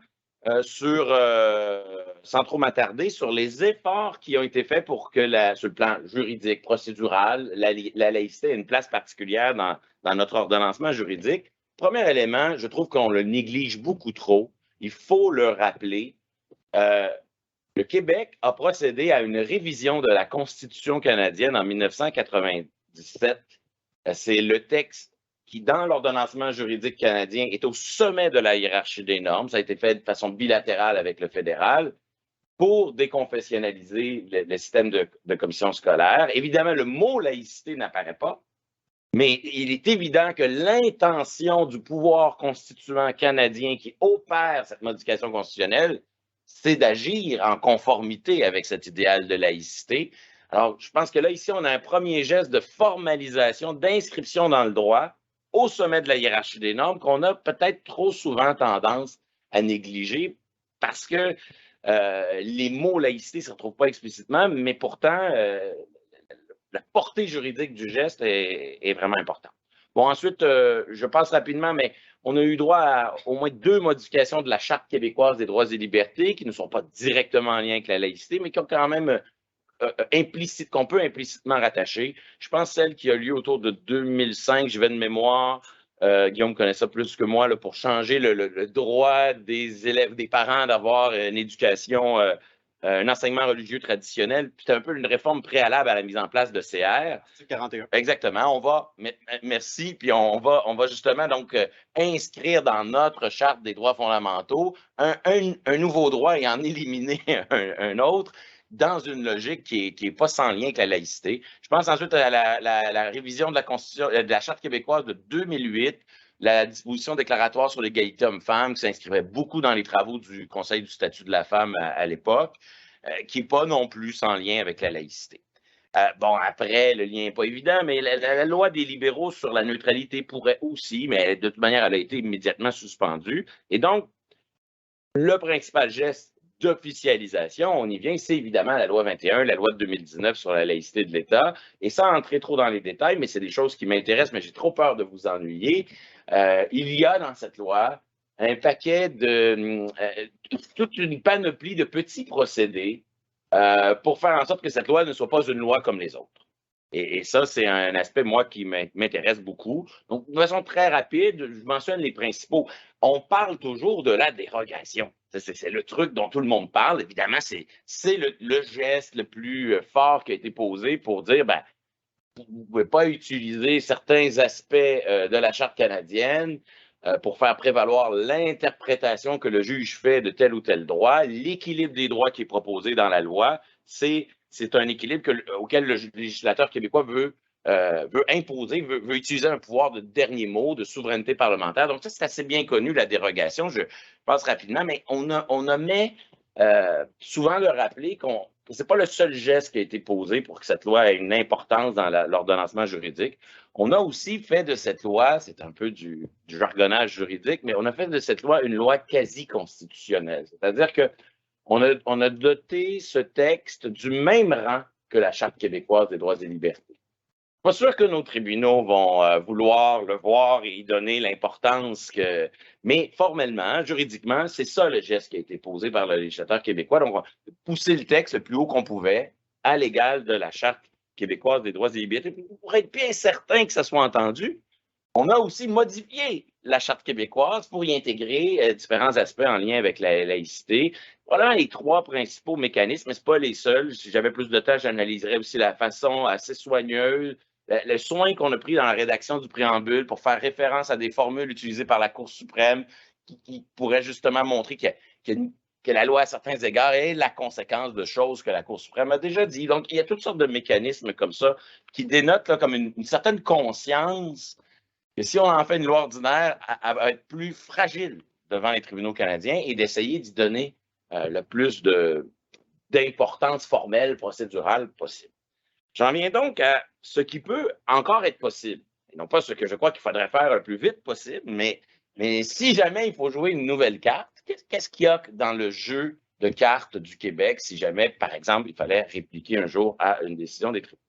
sans trop m'attarder, sur les efforts qui ont été faits pour que, sur le plan juridique, procédural, la laïcité ait une place particulière dans notre ordonnancement juridique. Premier élément, je trouve qu'on le néglige beaucoup trop. Il faut le rappeler. Le Québec a procédé à une révision de la Constitution canadienne en 1997. C'est le texte qui, dans l'ordonnancement juridique canadien, est au sommet de la hiérarchie des normes. Ça a été fait de façon bilatérale avec le fédéral pour déconfessionnaliser le système de commission scolaire. Évidemment, le mot laïcité n'apparaît pas, mais il est évident que l'intention du pouvoir constituant canadien qui opère cette modification constitutionnelle, c'est d'agir en conformité avec cet idéal de laïcité. Alors, je pense que là, ici, on a un premier geste de formalisation, d'inscription dans le droit au sommet de la hiérarchie des normes qu'on a peut-être trop souvent tendance à négliger parce que les mots laïcité ne se retrouvent pas explicitement, mais pourtant, la portée juridique du geste est vraiment importante. Bon, ensuite, je passe rapidement, mais on a eu droit à au moins 2 modifications de la Charte québécoise des droits et libertés qui ne sont pas directement en lien avec la laïcité, mais qui ont quand même qu'on peut implicitement rattacher. Je pense celle qui a lieu autour de 2005, je vais de mémoire, Guillaume connaît ça plus que moi, là, pour changer le droit des élèves, des parents d'avoir une éducation, un enseignement religieux traditionnel. Puis c'est un peu une réforme préalable à la mise en place de CR. 41. Exactement. Merci. Puis on va justement donc inscrire dans notre charte des droits fondamentaux un nouveau droit et en éliminer un autre dans une logique qui est pas sans lien avec la laïcité. Je pense ensuite à la révision de la Constitution, de la Charte québécoise de 2008. la disposition déclaratoire sur l'égalité homme-femme, qui s'inscrivait beaucoup dans les travaux du Conseil du statut de la femme à l'époque, qui n'est pas non plus sans lien avec la laïcité. Bon, après, le lien n'est pas évident, mais la loi des libéraux sur la neutralité pourrait aussi, mais de toute manière, elle a été immédiatement suspendue. Et donc, le principal geste d'officialisation, on y vient, c'est évidemment la loi 21, la loi de 2019 sur la laïcité de l'État. Et sans entrer trop dans les détails, mais c'est des choses qui m'intéressent, mais j'ai trop peur de vous ennuyer, il y a dans cette loi un paquet toute une panoplie de petits procédés pour faire en sorte que cette loi ne soit pas une loi comme les autres. Et ça, c'est un aspect, moi, qui m'intéresse beaucoup. Donc, de façon très rapide, je mentionne les principaux. On parle toujours de la dérogation. C'est le truc dont tout le monde parle. Évidemment, c'est le geste le plus fort qui a été posé pour dire, ben, vous ne pouvez pas utiliser certains aspects de la Charte canadienne pour faire prévaloir l'interprétation que le juge fait de tel ou tel droit. L'équilibre des droits qui est proposé dans la loi, c'est un équilibre auquel le législateur québécois veut imposer, veut utiliser un pouvoir de dernier mot, de souveraineté parlementaire. Donc, ça, c'est assez bien connu, la dérogation. Je passe rapidement, mais on omet souvent de rappeler que ce n'est pas le seul geste qui a été posé pour que cette loi ait une importance dans l'ordonnancement juridique. On a aussi fait de cette loi, c'est un peu du jargonnage juridique, mais on a fait de cette loi une loi quasi constitutionnelle. C'est-à-dire que on a doté ce texte du même rang que la Charte québécoise des droits et libertés. Pas sûr que nos tribunaux vont vouloir le voir et y donner l'importance que... Mais formellement, juridiquement, c'est ça le geste qui a été posé par le législateur québécois. Donc, on a poussé le texte le plus haut qu'on pouvait à l'égal de la Charte québécoise des droits et libertés. Pour être bien certain que ça soit entendu, on a aussi modifié la Charte québécoise pour y intégrer différents aspects en lien avec la laïcité. Voilà les trois principaux mécanismes, mais ce pas les seuls. Si j'avais plus de temps, j'analyserais aussi la façon assez soigneuse, le soin qu'on a pris dans la rédaction du préambule pour faire référence à des formules utilisées par la Cour suprême qui pourraient justement montrer que la loi, à certains égards, est la conséquence de choses que la Cour suprême a déjà dit. Donc, il y a toutes sortes de mécanismes comme ça qui dénotent là, comme une certaine conscience que si on en fait une loi ordinaire, elle va être plus fragile devant les tribunaux canadiens et d'essayer d'y donner le plus d'importance formelle, procédurale possible. J'en viens donc à ce qui peut encore être possible, et non pas ce que je crois qu'il faudrait faire le plus vite possible, mais si jamais il faut jouer une nouvelle carte, qu'est-ce qu'il y a dans le jeu de cartes du Québec si jamais, par exemple, il fallait répliquer un jour à une décision des tribunaux?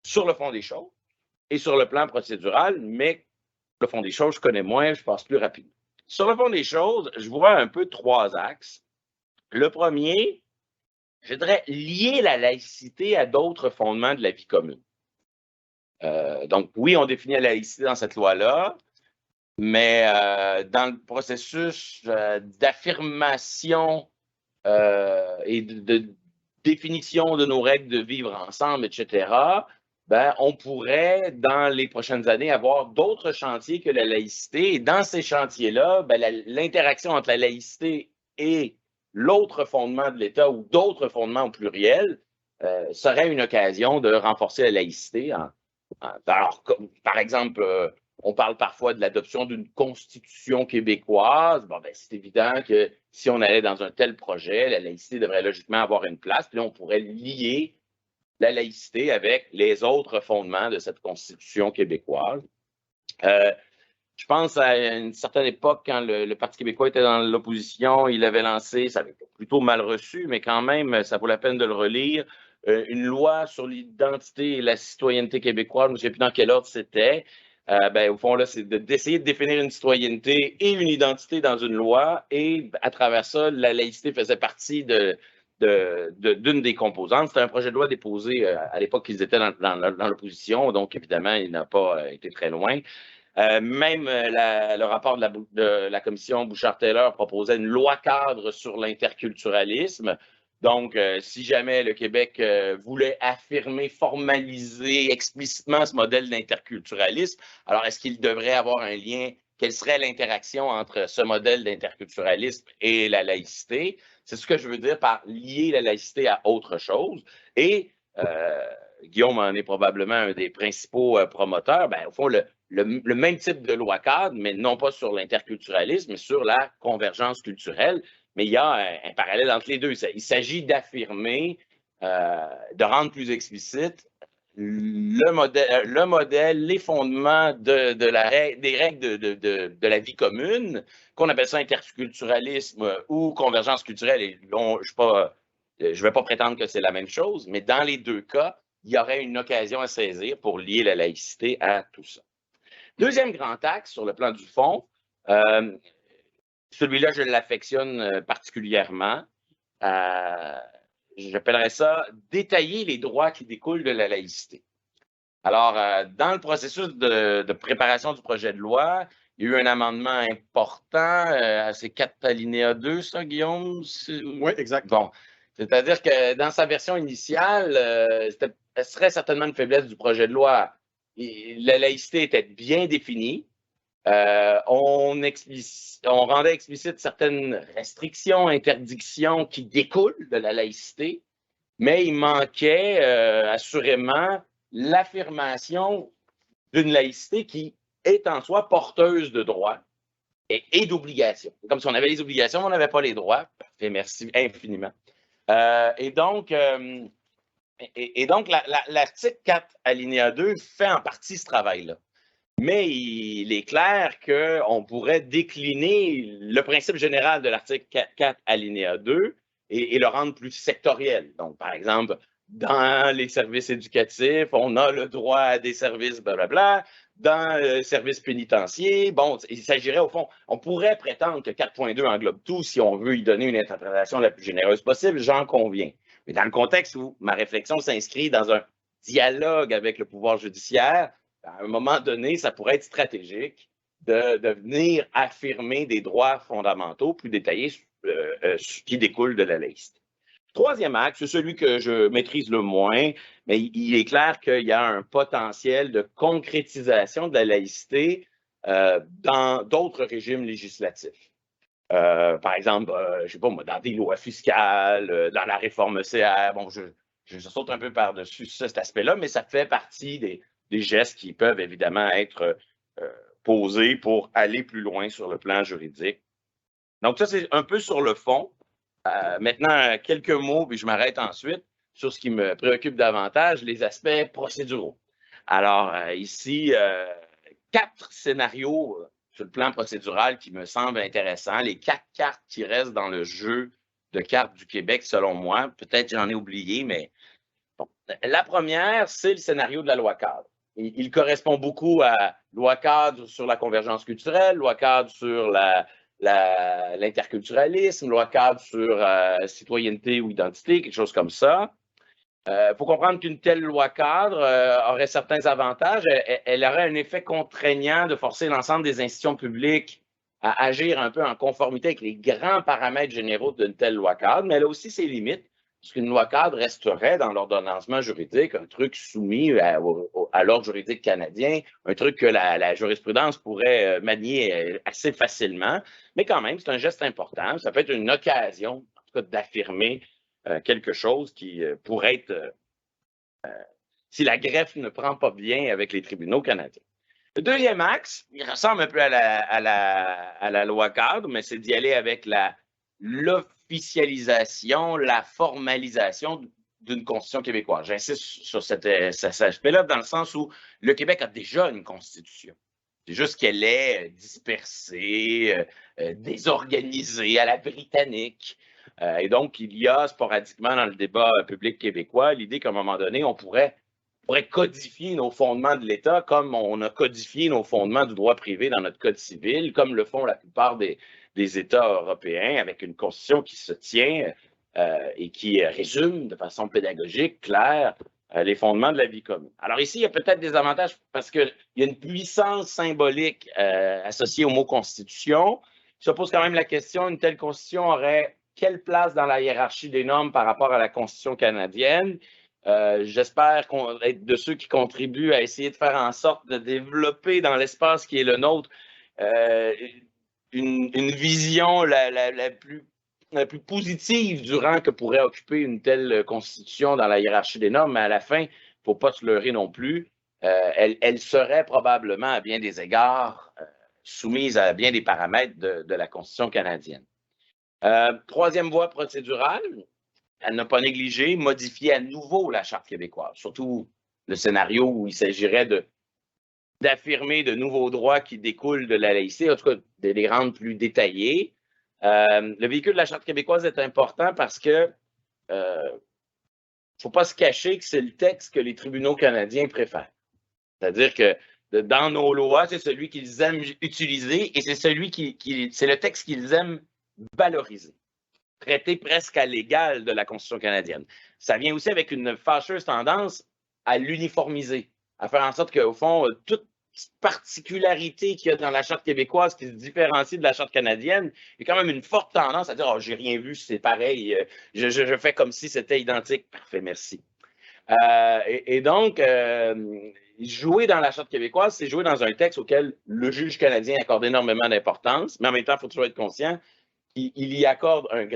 Sur le fond des choses et sur le plan procédural, mais le fond des choses, je connais moins, je passe plus rapidement. Sur le fond des choses, je vois un peu trois axes. Le premier, je dirais lier la laïcité à d'autres fondements de la vie commune. Donc, oui, on définit la laïcité dans cette loi-là, mais dans le processus d'affirmation et de définition de nos règles de vivre ensemble, etc., ben, on pourrait, dans les prochaines années, avoir d'autres chantiers que la laïcité. Et dans ces chantiers-là, ben, l'interaction entre la laïcité et l'autre fondement de l'État ou d'autres fondements au pluriel serait une occasion de renforcer la laïcité. Alors, par exemple, on parle parfois de l'adoption d'une constitution québécoise. Bon, ben, c'est évident que si on allait dans un tel projet, la laïcité devrait logiquement avoir une place. Puis là, on pourrait lier la laïcité avec les autres fondements de cette constitution québécoise. Je pense à une certaine époque, quand le Parti québécois était dans l'opposition, il avait lancé, ça avait été plutôt mal reçu, mais quand même, ça vaut la peine de le relire, une loi sur l'identité et la citoyenneté québécoise, je ne sais plus dans quel ordre c'était. Ben, au fond, là, c'est d'essayer de définir une citoyenneté et une identité dans une loi, et à travers ça, la laïcité faisait partie d'une des composantes. C'était un projet de loi déposé à l'époque qu'ils étaient dans l'opposition, donc évidemment, il n'a pas été très loin. Même le rapport de la commission Bouchard-Taylor proposait une loi cadre sur l'interculturalisme. Donc, si jamais le Québec voulait affirmer, formaliser explicitement ce modèle d'interculturalisme, alors est-ce qu'il devrait avoir un lien? Quelle serait l'interaction entre ce modèle d'interculturalisme et la laïcité? C'est ce que je veux dire par lier la laïcité à autre chose. Et Guillaume en est probablement un des principaux promoteurs. Ben, au fond, le même type de loi cadre, mais non pas sur l'interculturalisme, mais sur la convergence culturelle. Mais il y a un parallèle entre les deux. Il s'agit d'affirmer, de rendre plus explicite le modèle, les fondements des règles de la vie commune, qu'on appelle ça interculturalisme ou convergence culturelle. Et je ne vais pas prétendre que c'est la même chose, mais dans les deux cas, il y aurait une occasion à saisir pour lier la laïcité à tout ça. Deuxième grand axe sur le plan du fond, celui-là, je l'affectionne particulièrement. J'appellerais ça détailler les droits qui découlent de la laïcité. Alors, dans le processus de préparation du projet de loi, il y a eu un amendement important, c'est 4 alinéa 2, ça, Guillaume? Oui, exact. Bon, c'est-à-dire que dans sa version initiale, ce serait certainement une faiblesse du projet de loi. La laïcité était bien définie. On rendait explicite certaines restrictions, interdictions qui découlent de la laïcité, mais il manquait assurément l'affirmation d'une laïcité qui est en soi porteuse de droits et d'obligations. Comme si on avait les obligations, on n'avait pas les droits. Parfait, merci infiniment. Et donc, l'article 4, alinéa 2, fait en partie ce travail-là. Mais il est clair qu'on pourrait décliner le principe général de l'article 4, alinéa 2 et le rendre plus sectoriel. Donc, par exemple, dans les services éducatifs, on a le droit à des services, blablabla. Dans le service pénitentiaire, bon, il s'agirait au fond, on pourrait prétendre que 4.2 englobe tout si on veut y donner une interprétation la plus généreuse possible, j'en conviens. Mais dans le contexte où ma réflexion s'inscrit dans un dialogue avec le pouvoir judiciaire, à un moment donné, ça pourrait être stratégique de venir affirmer des droits fondamentaux plus détaillés qui découlent de la laïcité. Troisième axe, c'est celui que je maîtrise le moins, mais il est clair qu'il y a un potentiel de concrétisation de la laïcité dans d'autres régimes législatifs. Par exemple, je ne sais pas moi, dans des lois fiscales, dans la réforme CR, bon, je saute un peu par-dessus cet aspect-là, mais ça fait partie des gestes qui peuvent évidemment être posés pour aller plus loin sur le plan juridique. Donc ça, c'est un peu sur le fond. Maintenant, quelques mots, puis je m'arrête ensuite sur ce qui me préoccupe davantage, les aspects procéduraux. Alors, ici, 4 scénarios sur le plan procédural qui me semblent intéressants, les 4 cartes qui restent dans le jeu de cartes du Québec, selon moi. Peut-être j'en ai oublié, mais bon. La première, c'est le scénario de la loi cadre. Il correspond beaucoup à loi cadre sur la convergence culturelle, loi cadre sur l'interculturalisme, loi cadre sur citoyenneté ou identité, quelque chose comme ça. Il faut comprendre qu'une telle loi cadre aurait certains avantages. Elle aurait un effet contraignant de forcer l'ensemble des institutions publiques à agir un peu en conformité avec les grands paramètres généraux d'une telle loi cadre, mais elle a aussi ses limites, puisqu'une loi cadre resterait dans l'ordonnancement juridique un truc soumis à l'ordre juridique canadien, un truc que la jurisprudence pourrait manier assez facilement, mais quand même, c'est un geste important. Ça peut être une occasion, en tout cas, d'affirmer quelque chose qui pourrait être, si la greffe ne prend pas bien avec les tribunaux canadiens. Le deuxième axe, il ressemble un peu à la loi cadre, mais c'est d'y aller avec l'officialisation, la formalisation d'une constitution québécoise. J'insiste sur cet aspect-là dans le sens où le Québec a déjà une constitution. C'est juste qu'elle est dispersée, désorganisée à la britannique. Et donc, il y a sporadiquement dans le débat public québécois l'idée qu'à un moment donné, on pourrait codifier nos fondements de l'État comme on a codifié nos fondements du droit privé dans notre code civil, comme le font la plupart des États européens, avec une constitution qui se tient et qui résume de façon pédagogique, claire, les fondements de la vie commune. Alors ici, il y a peut-être des avantages parce qu'il y a une puissance symbolique associée au mot « constitution ». Ça pose quand même la question, une telle constitution aurait quelle place dans la hiérarchie des normes par rapport à la constitution canadienne? J'espère être de ceux qui contribuent à essayer de faire en sorte de développer dans l'espace qui est le nôtre une vision la plus positive du rang que pourrait occuper une telle constitution dans la hiérarchie des normes, mais à la fin, il ne faut pas se leurrer non plus. elle serait probablement, à bien des égards, soumise à bien des paramètres de la Constitution canadienne. Troisième voie procédurale, elle n'a pas négligé modifier à nouveau la Charte québécoise, surtout le scénario où il s'agirait d'affirmer de nouveaux droits qui découlent de la laïcité, en tout cas de les rendre plus détaillés. Le véhicule de la Charte québécoise est important parce que faut pas se cacher que c'est le texte que les tribunaux canadiens préfèrent. C'est-à-dire que dans nos lois, c'est celui qu'ils aiment utiliser et c'est c'est le texte qu'ils aiment valoriser, traiter presque à l'égal de la Constitution canadienne. Ça vient aussi avec une fâcheuse tendance à l'uniformiser, à faire en sorte qu'au fond, toute particularité qu'il y a dans la Charte québécoise qui se différencie de la Charte canadienne, il y a quand même une forte tendance à dire « Oh, j'ai rien vu, c'est pareil, je fais comme si c'était identique. » Parfait, merci. Donc, jouer dans la Charte québécoise, c'est jouer dans un texte auquel le juge canadien accorde énormément d'importance, mais en même temps, il faut toujours être conscient qu'il y accorde un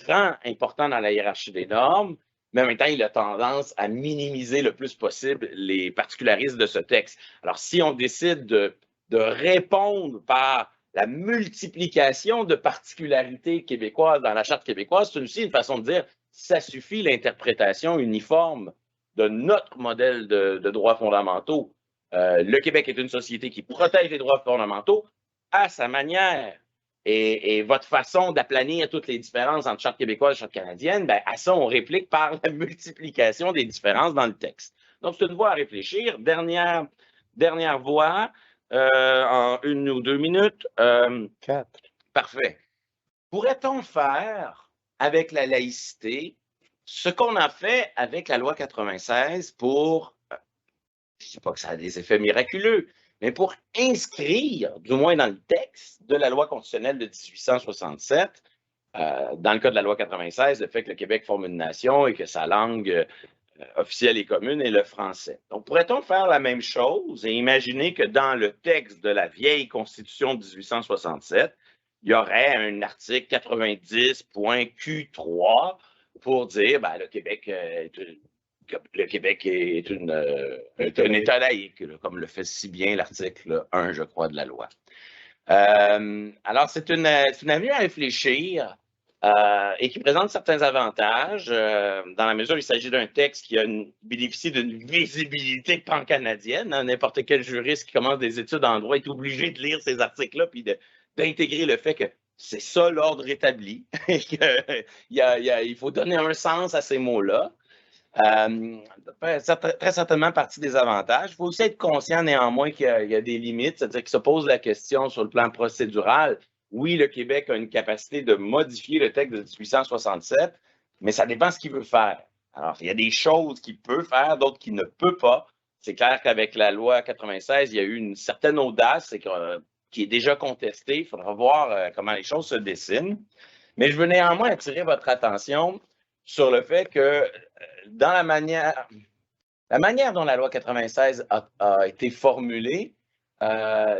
rang important dans la hiérarchie des normes, mais en même temps, il a tendance à minimiser le plus possible les particularismes de ce texte. Alors, si on décide de répondre par la multiplication de particularités québécoises dans la Charte québécoise, c'est aussi une façon de dire ça suffit l'interprétation uniforme de notre modèle de droits fondamentaux. Le Québec est une société qui protège les droits fondamentaux à sa manière. Et votre façon d'aplanir toutes les différences entre Charte québécoise et Charte canadienne, ben, à ça, on réplique par la multiplication des différences dans le texte. Donc, c'est une voie à réfléchir. Dernière voie, en 1 ou 2 minutes. 4. Parfait. Pourrait-on faire avec la laïcité ce qu'on a fait avec la loi 96 pour, je ne dis pas que ça a des effets miraculeux, mais pour inscrire, du moins dans le texte de la loi constitutionnelle de 1867, dans le cas de la loi 96, le fait que le Québec forme une nation et que sa langue officielle et commune est le français. Donc, pourrait-on faire la même chose et imaginer que dans le texte de la vieille Constitution de 1867, il y aurait un article 90.Q3 pour dire ben, le Québec est un État laïque, comme le fait si bien l'article 1, je crois, de la loi. Alors, c'est une avenue à réfléchir et qui présente certains avantages, dans la mesure où il s'agit d'un texte qui bénéficie d'une visibilité pan-canadienne. N'importe quel juriste qui commence des études en droit est obligé de lire ces articles-là puis d'intégrer le fait que c'est ça l'ordre établi et qu'il faut donner un sens à ces mots-là. Très certainement partie des avantages. Il faut aussi être conscient néanmoins qu'il y a des limites, c'est-à-dire qu'il se pose la question sur le plan procédural. Oui, le Québec a une capacité de modifier le texte de 1867, mais ça dépend de ce qu'il veut faire. Alors, il y a des choses qu'il peut faire, d'autres qu'il ne peut pas. C'est clair qu'avec la loi 96, il y a eu une certaine audace qui est déjà contestée. Il faudra voir comment les choses se dessinent. Mais je veux néanmoins attirer votre attention sur le fait que dans la manière dont la loi 96 a été formulée,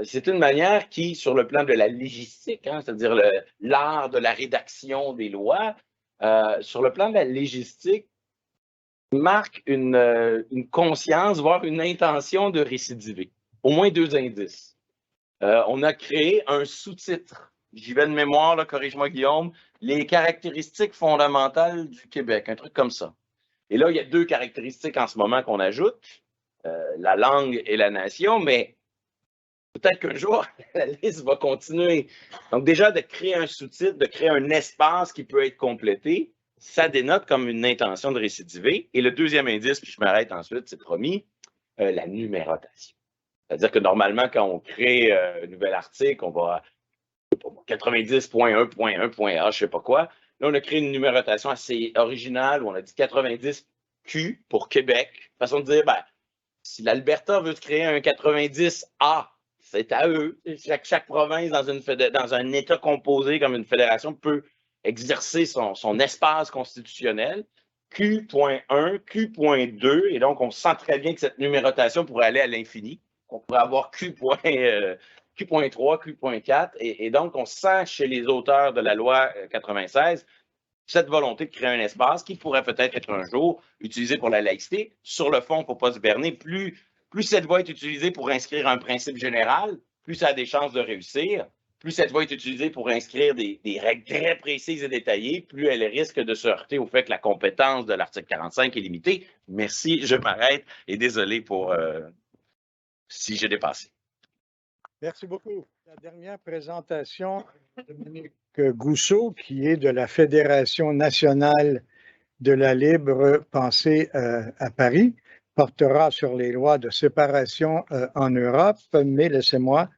c'est une manière qui, sur le plan de la légistique, c'est-à-dire l'art de la rédaction des lois, sur le plan de la légistique, marque une conscience, voire une intention de récidiver. Au moins 2 indices. On a créé un sous-titre. J'y vais de mémoire, là, corrige-moi Guillaume, les caractéristiques fondamentales du Québec, un truc comme ça. Et là, il y a 2 caractéristiques en ce moment qu'on ajoute, la langue et la nation, mais peut-être qu'un jour, la liste va continuer. Donc déjà, de créer un sous-titre, de créer un espace qui peut être complété, ça dénote comme une intention de récidiver. Et le deuxième indice, puis je m'arrête ensuite, c'est promis, la numérotation. C'est-à-dire que normalement, quand on crée un nouvel article, on va 90.1.1.a, je ne sais pas quoi. Là, on a créé une numérotation assez originale où on a dit 90Q pour Québec. Façon de dire, ben, si l'Alberta veut créer un 90A, c'est à eux. Chaque province dans un État composé comme une fédération peut exercer son espace constitutionnel. Q.1, Q.2, et donc on sent très bien que cette numérotation pourrait aller à l'infini. On pourrait avoir Q.3, Q.4, et donc on sent chez les auteurs de la loi 96 cette volonté de créer un espace qui pourrait peut-être être un jour utilisé pour la laïcité. Sur le fond, il ne faut pas se berner. Plus plus cette voie est utilisée pour inscrire un principe général, plus ça a des chances de réussir. Plus cette voie est utilisée pour inscrire des règles très précises et détaillées, plus elle risque de se heurter au fait que la compétence de l'article 45 est limitée. Merci, je m'arrête et désolé pour si j'ai dépassé. Merci beaucoup. La dernière présentation, Dominique Gousseau, qui est de la Fédération nationale de la libre pensée à Paris, portera sur les lois de séparation en Europe, mais laissez-moi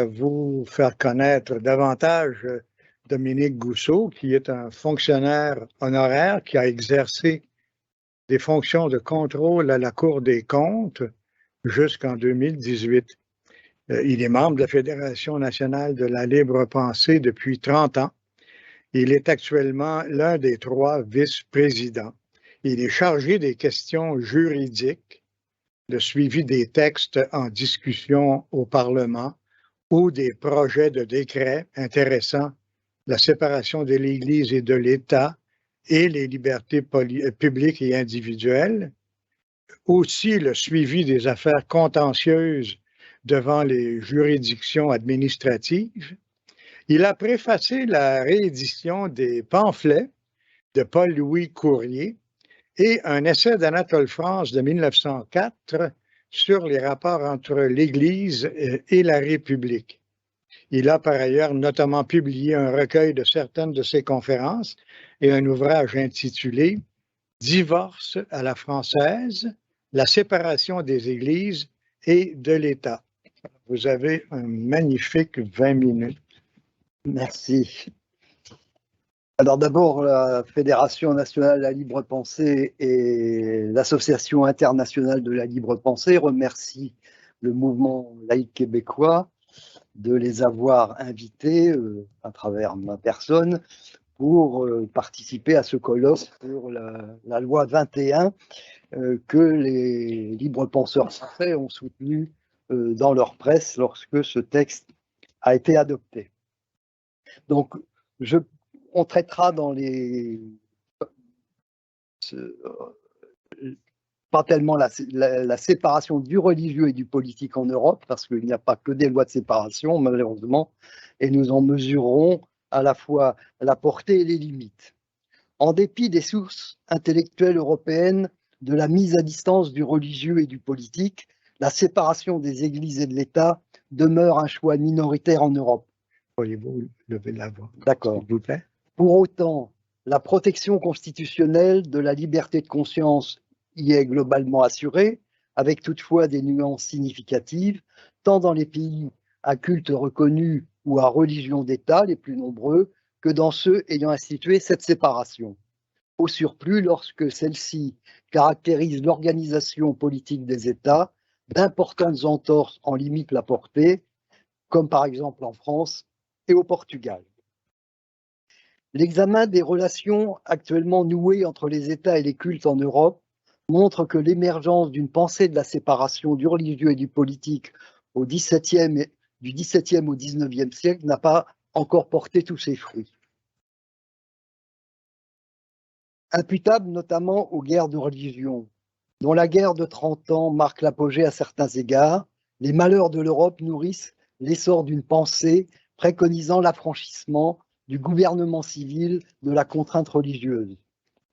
vous faire connaître davantage Dominique Gousseau, qui est un fonctionnaire honoraire qui a exercé des fonctions de contrôle à la Cour des comptes jusqu'en 2018. Il est membre de la Fédération nationale de la libre pensée depuis 30 ans. Il est actuellement l'un des 3 vice-présidents. Il est chargé des questions juridiques, de suivi des textes en discussion au Parlement ou des projets de décret intéressant la séparation de l'Église et de l'État et les libertés publiques et individuelles. Aussi le suivi des affaires contentieuses devant les juridictions administratives. Il a préfacé la réédition des pamphlets de Paul-Louis Courrier et un essai d'Anatole France de 1904 sur les rapports entre l'Église et la République. Il a par ailleurs notamment publié un recueil de certaines de ses conférences et un ouvrage intitulé « Divorce à la française, la séparation des Églises et de l'État ». Vous avez un magnifique 20 minutes. Merci. Alors d'abord, la Fédération nationale de la libre pensée et l'Association internationale de la libre pensée remercient le mouvement laïque québécois de les avoir invités à travers ma personne pour participer à ce colloque sur la loi 21 que les libres penseurs français ont soutenu dans leur presse lorsque ce texte a été adopté. Donc, on traitera dans pas tellement la séparation du religieux et du politique en Europe, parce qu'il n'y a pas que des lois de séparation, malheureusement, et nous en mesurerons à la fois la portée et les limites. En dépit des sources intellectuelles européennes de la mise à distance du religieux et du politique, la séparation des églises et de l'État demeure un choix minoritaire en Europe. Pourriez-vous lever la voix? D'accord. S'il vous plaît. Pour autant, la protection constitutionnelle de la liberté de conscience y est globalement assurée, avec toutefois des nuances significatives, tant dans les pays à culte reconnu ou à religion d'État, les plus nombreux, que dans ceux ayant institué cette séparation. Au surplus, lorsque celle-ci caractérise l'organisation politique des États, d'importantes entorses en limitent la portée, comme par exemple en France et au Portugal. L'examen des relations actuellement nouées entre les États et les cultes en Europe montre que l'émergence d'une pensée de la séparation du religieux et du politique du XVIIe au XIXe siècle n'a pas encore porté tous ses fruits. Imputable notamment aux guerres de religion, dont la guerre de 30 ans marque l'apogée à certains égards, les malheurs de l'Europe nourrissent l'essor d'une pensée préconisant l'affranchissement du gouvernement civil de la contrainte religieuse.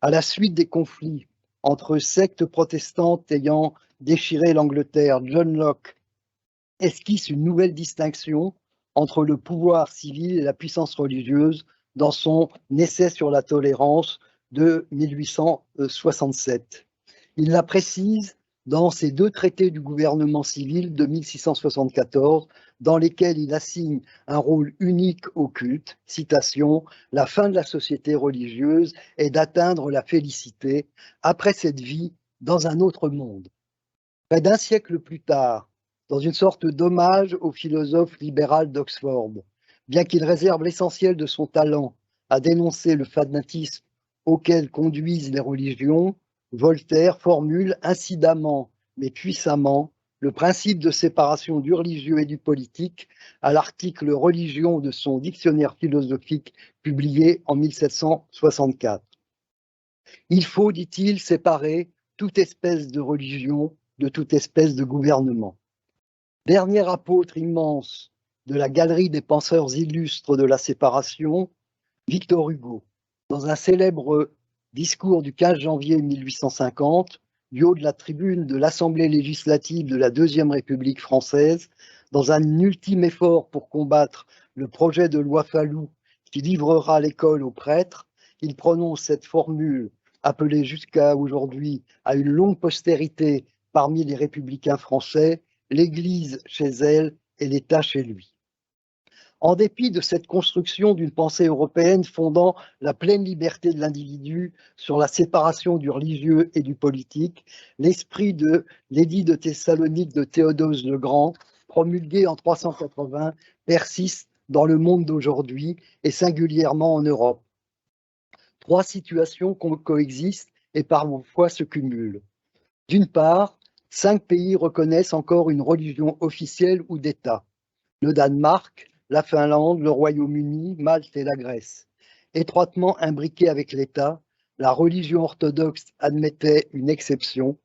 À la suite des conflits entre sectes protestantes ayant déchiré l'Angleterre, John Locke esquisse une nouvelle distinction entre le pouvoir civil et la puissance religieuse dans son essai sur la tolérance de 1867. Il la précise dans ses 2 traités du gouvernement civil de 1674, dans lesquels il assigne un rôle unique au culte, citation, « La fin de la société religieuse est d'atteindre la félicité après cette vie dans un autre monde ». Près d'un siècle plus tard, dans une sorte d'hommage au philosophe libéral d'Oxford, bien qu'il réserve l'essentiel de son talent à dénoncer le fanatisme auquel conduisent les religions, Voltaire formule incidemment mais puissamment le principe de séparation du religieux et du politique à l'article Religion de son dictionnaire philosophique publié en 1764. Il faut, dit-il, séparer toute espèce de religion de toute espèce de gouvernement. Dernier apôtre immense de la galerie des penseurs illustres de la séparation, Victor Hugo, dans un célèbre discours du 15 janvier 1850, du haut de la tribune de l'Assemblée législative de la Deuxième République française, dans un ultime effort pour combattre le projet de loi Fallou qui livrera l'école aux prêtres, il prononce cette formule appelée jusqu'à aujourd'hui à une longue postérité parmi les républicains français, l'Église chez elle et l'État chez lui. En dépit de cette construction d'une pensée européenne fondant la pleine liberté de l'individu sur la séparation du religieux et du politique, l'esprit de l'édit de Thessalonique de Théodose le Grand, promulgué en 380, persiste dans le monde d'aujourd'hui et singulièrement en Europe. Trois situations coexistent et parfois se cumulent. D'une part, 5 pays reconnaissent encore une religion officielle ou d'État. Le Danemark, la Finlande, le Royaume-Uni, Malte et la Grèce. Étroitement imbriqués avec l'État, la religion orthodoxe admettait une exception.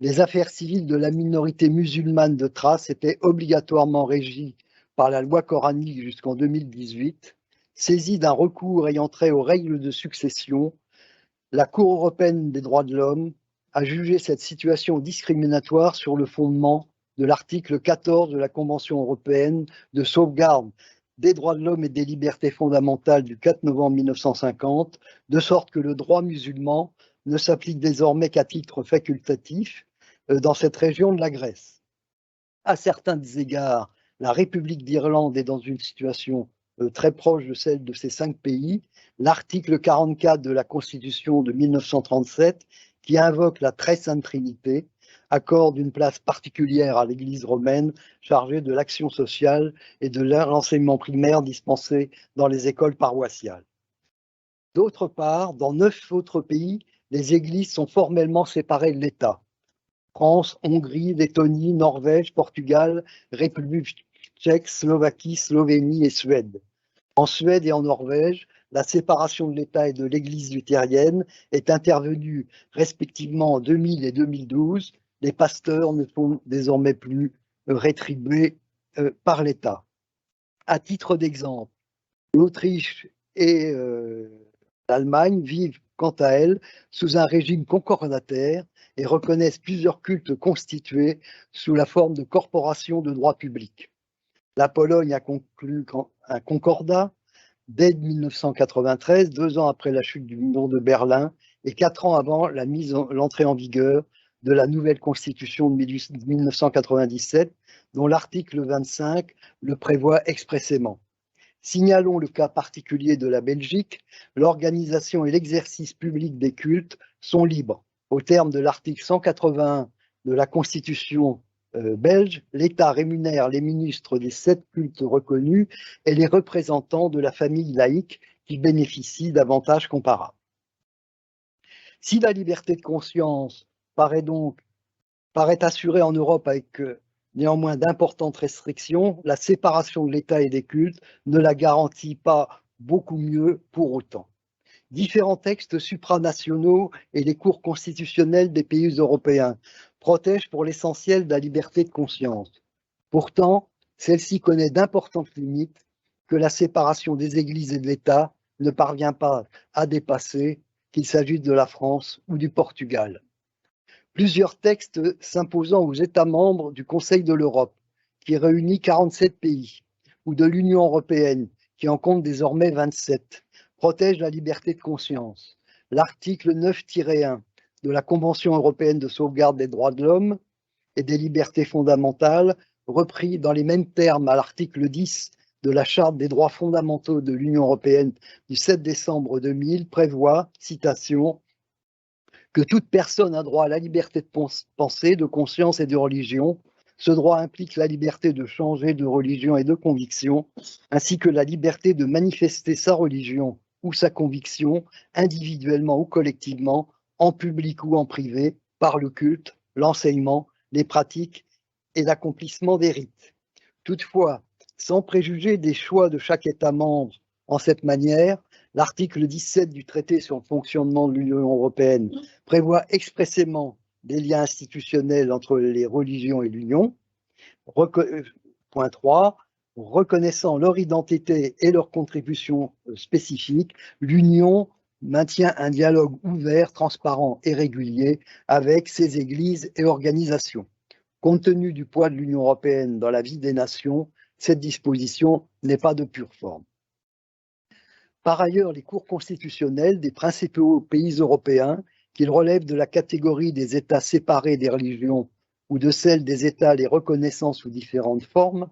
Les affaires civiles de la minorité musulmane de Thrace étaient obligatoirement régies par la loi coranique jusqu'en 2018. Saisie d'un recours ayant trait aux règles de succession, la Cour européenne des droits de l'homme a jugé cette situation discriminatoire sur le fondement de l'article 14 de la Convention européenne de sauvegarde des droits de l'homme et des libertés fondamentales du 4 novembre 1950, de sorte que le droit musulman ne s'applique désormais qu'à titre facultatif dans cette région de la Grèce. À certains égards, la République d'Irlande est dans une situation très proche de celle de ces 5 pays. L'article 44 de la Constitution de 1937, qui invoque la très sainte Trinité, accorde une place particulière à l'Église romaine chargée de l'action sociale et de l'enseignement primaire dispensé dans les écoles paroissiales. D'autre part, dans 9 autres pays, les églises sont formellement séparées de l'État. France, Hongrie, Lettonie, Norvège, Portugal, République tchèque, Slovaquie, Slovénie et Suède. En Suède et en Norvège, la séparation de l'État et de l'Église luthérienne est intervenue respectivement en 2000 et 2012. Les pasteurs ne sont désormais plus rétribués par l'État. À titre d'exemple, l'Autriche et l'Allemagne vivent quant à elles sous un régime concordataire et reconnaissent plusieurs cultes constitués sous la forme de corporations de droit public. La Pologne a conclu un concordat dès 1993, 2 ans après la chute du mur de Berlin et 4 ans avant l'entrée en vigueur de la nouvelle constitution de 1997, dont l'article 25 le prévoit expressément. Signalons le cas particulier de la Belgique, l'organisation et l'exercice public des cultes sont libres. Au terme de l'article 181 de la Constitution belge, l'État rémunère les ministres des 7 cultes reconnus et les représentants de la famille laïque qui bénéficient d'avantages comparables. Si la liberté de conscience paraît assurée en Europe avec néanmoins d'importantes restrictions, la séparation de l'État et des cultes ne la garantit pas beaucoup mieux pour autant. Différents textes supranationaux et les cours constitutionnels des pays européens protègent pour l'essentiel de la liberté de conscience. Pourtant, celle-ci connaît d'importantes limites que la séparation des églises et de l'État ne parvient pas à dépasser, qu'il s'agisse de la France ou du Portugal. Plusieurs textes s'imposant aux États membres du Conseil de l'Europe, qui réunit 47 pays, ou de l'Union européenne, qui en compte désormais 27, protègent la liberté de conscience. L'article 9-1 de la Convention européenne de sauvegarde des droits de l'homme et des libertés fondamentales, repris dans les mêmes termes à l'article 10 de la Charte des droits fondamentaux de l'Union européenne du 7 décembre 2000, prévoit, citation, que toute personne a droit à la liberté de pensée, de conscience et de religion. Ce droit implique la liberté de changer de religion et de conviction, ainsi que la liberté de manifester sa religion ou sa conviction, individuellement ou collectivement, en public ou en privé, par le culte, l'enseignement, les pratiques et l'accomplissement des rites. Toutefois, sans préjuger des choix de chaque État membre en cette manière, l'article 17 du traité sur le fonctionnement de l'Union européenne prévoit expressément des liens institutionnels entre les religions et l'Union. Point 3, reconnaissant leur identité et leurs contributions spécifiques, l'Union maintient un dialogue ouvert, transparent et régulier avec ses églises et organisations. Compte tenu du poids de l'Union européenne dans la vie des nations, cette disposition n'est pas de pure forme. Par ailleurs, les cours constitutionnels des principaux pays européens, qu'ils relèvent de la catégorie des États séparés des religions ou de celle des États les reconnaissant sous différentes formes,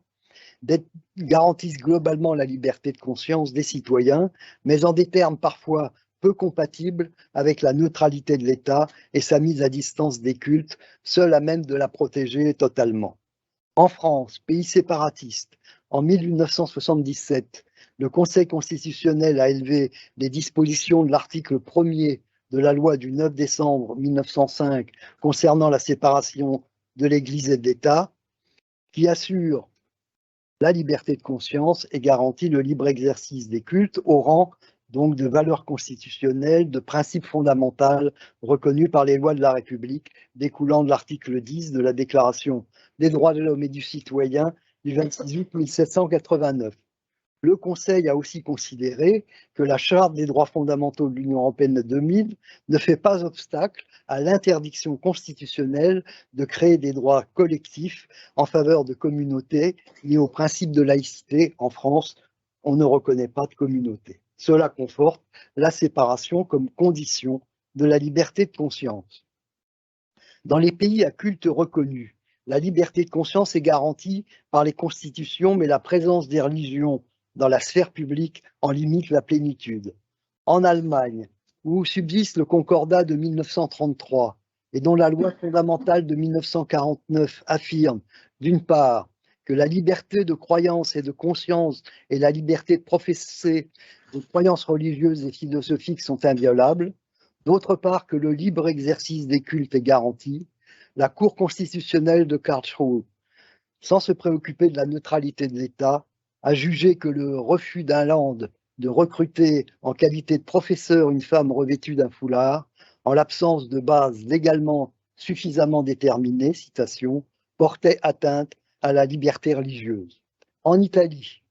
garantissent globalement la liberté de conscience des citoyens, mais en des termes parfois peu compatibles avec la neutralité de l'État et sa mise à distance des cultes, seule à même de la protéger totalement. En France, pays séparatiste, en 1977, le Conseil constitutionnel a élevé les dispositions de l'article 1er de la loi du 9 décembre 1905 concernant la séparation de l'Église et de l'État, qui assure la liberté de conscience et garantit le libre exercice des cultes au rang donc de valeurs constitutionnelles, de principes fondamentaux reconnus par les lois de la République découlant de l'article 10 de la Déclaration des droits de l'homme et du citoyen du 26 août 1789. Le Conseil a aussi considéré que la Charte des droits fondamentaux de l'Union européenne de 2000 ne fait pas obstacle à l'interdiction constitutionnelle de créer des droits collectifs en faveur de communautés ni au principe de laïcité. En France, on ne reconnaît pas de communauté. Cela conforte la séparation comme condition de la liberté de conscience. Dans les pays à culte reconnu, la liberté de conscience est garantie par les constitutions, mais la présence des religions dans la sphère publique en limite la plénitude. En Allemagne, où subsiste le Concordat de 1933 et dont la loi fondamentale de 1949 affirme, d'une part, que la liberté de croyance et de conscience et la liberté de professer des croyances religieuses et philosophiques sont inviolables, d'autre part que le libre exercice des cultes est garanti, la Cour constitutionnelle de Karlsruhe, sans se préoccuper de la neutralité de l'État, a jugé que le refus d'un land de recruter en qualité de professeur une femme revêtue d'un foulard, en l'absence de base légalement suffisamment déterminée, citation, portait atteinte à la liberté religieuse. En Italie,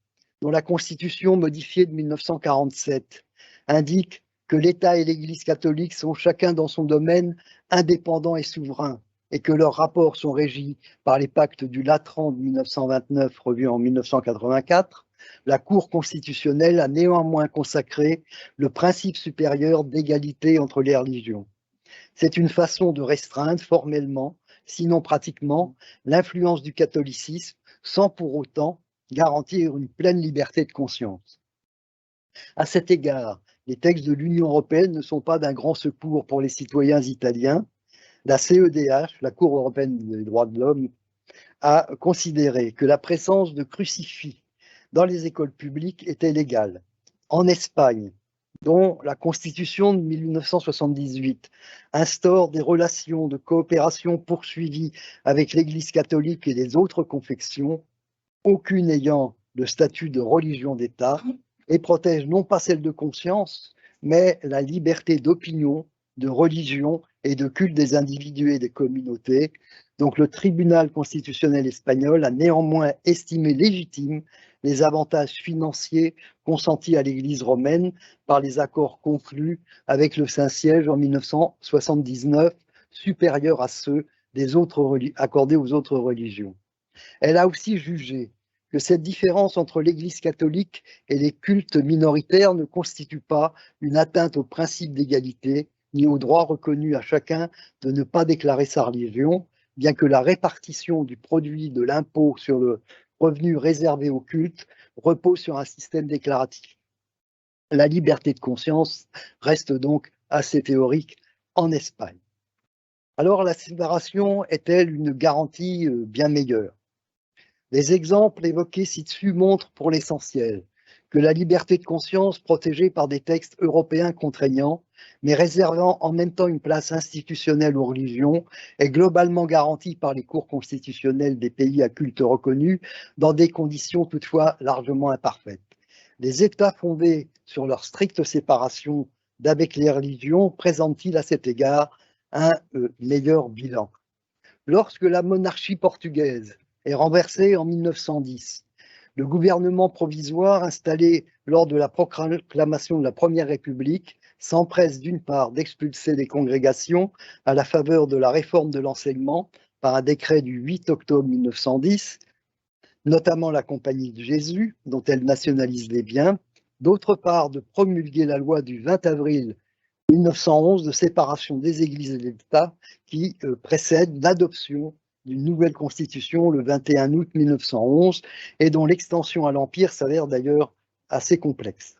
dont la constitution modifiée de 1947 indique que l'État et l'Église catholique sont chacun dans son domaine indépendants et souverains, et que leurs rapports sont régis par les pactes du Latran de 1929 revus en 1984, la Cour constitutionnelle a néanmoins consacré le principe supérieur d'égalité entre les religions. C'est une façon de restreindre formellement, sinon pratiquement, l'influence du catholicisme sans pour autant garantir une pleine liberté de conscience. À cet égard, les textes de l'Union européenne ne sont pas d'un grand secours pour les citoyens italiens. La CEDH, la Cour européenne des droits de l'homme, a considéré que la présence de crucifix dans les écoles publiques était légale. En Espagne, dont la Constitution de 1978 instaure des relations de coopération poursuivies avec l'Église catholique et les autres confessions, aucune ayant le statut de religion d'État, et protège non pas celle de conscience, mais la liberté d'opinion, de religion et de culte des individus et des communautés. Donc le tribunal constitutionnel espagnol a néanmoins estimé légitime les avantages financiers consentis à l'Église romaine par les accords conclus avec le Saint-Siège en 1979, supérieurs à ceux des autres accordés aux autres religions. Elle a aussi jugé que cette différence entre l'Église catholique et les cultes minoritaires ne constitue pas une atteinte au principe d'égalité ni au droit reconnu à chacun de ne pas déclarer sa religion, bien que la répartition du produit de l'impôt sur le revenu réservé au culte repose sur un système déclaratif. La liberté de conscience reste donc assez théorique en Espagne. Alors la séparation est-elle une garantie bien meilleure? Les exemples évoqués ci-dessus montrent pour l'essentiel que la liberté de conscience protégée par des textes européens contraignants, mais réservant en même temps une place institutionnelle aux religions, est globalement garantie par les cours constitutionnelles des pays à culte reconnus, dans des conditions toutefois largement imparfaites. Les États fondés sur leur stricte séparation d'avec les religions présentent-ils à cet égard un meilleur bilan. Lorsque la monarchie portugaise est renversée en 1910, le gouvernement provisoire installé lors de la proclamation de la Première République s'empresse d'une part d'expulser les congrégations à la faveur de la réforme de l'enseignement par un décret du 8 octobre 1910, notamment la Compagnie de Jésus, dont elle nationalise les biens, d'autre part de promulguer la loi du 20 avril 1911 de séparation des églises et de l'État qui précède l'adoption d'une nouvelle constitution le 21 août 1911 et dont l'extension à l'Empire s'avère d'ailleurs assez complexe.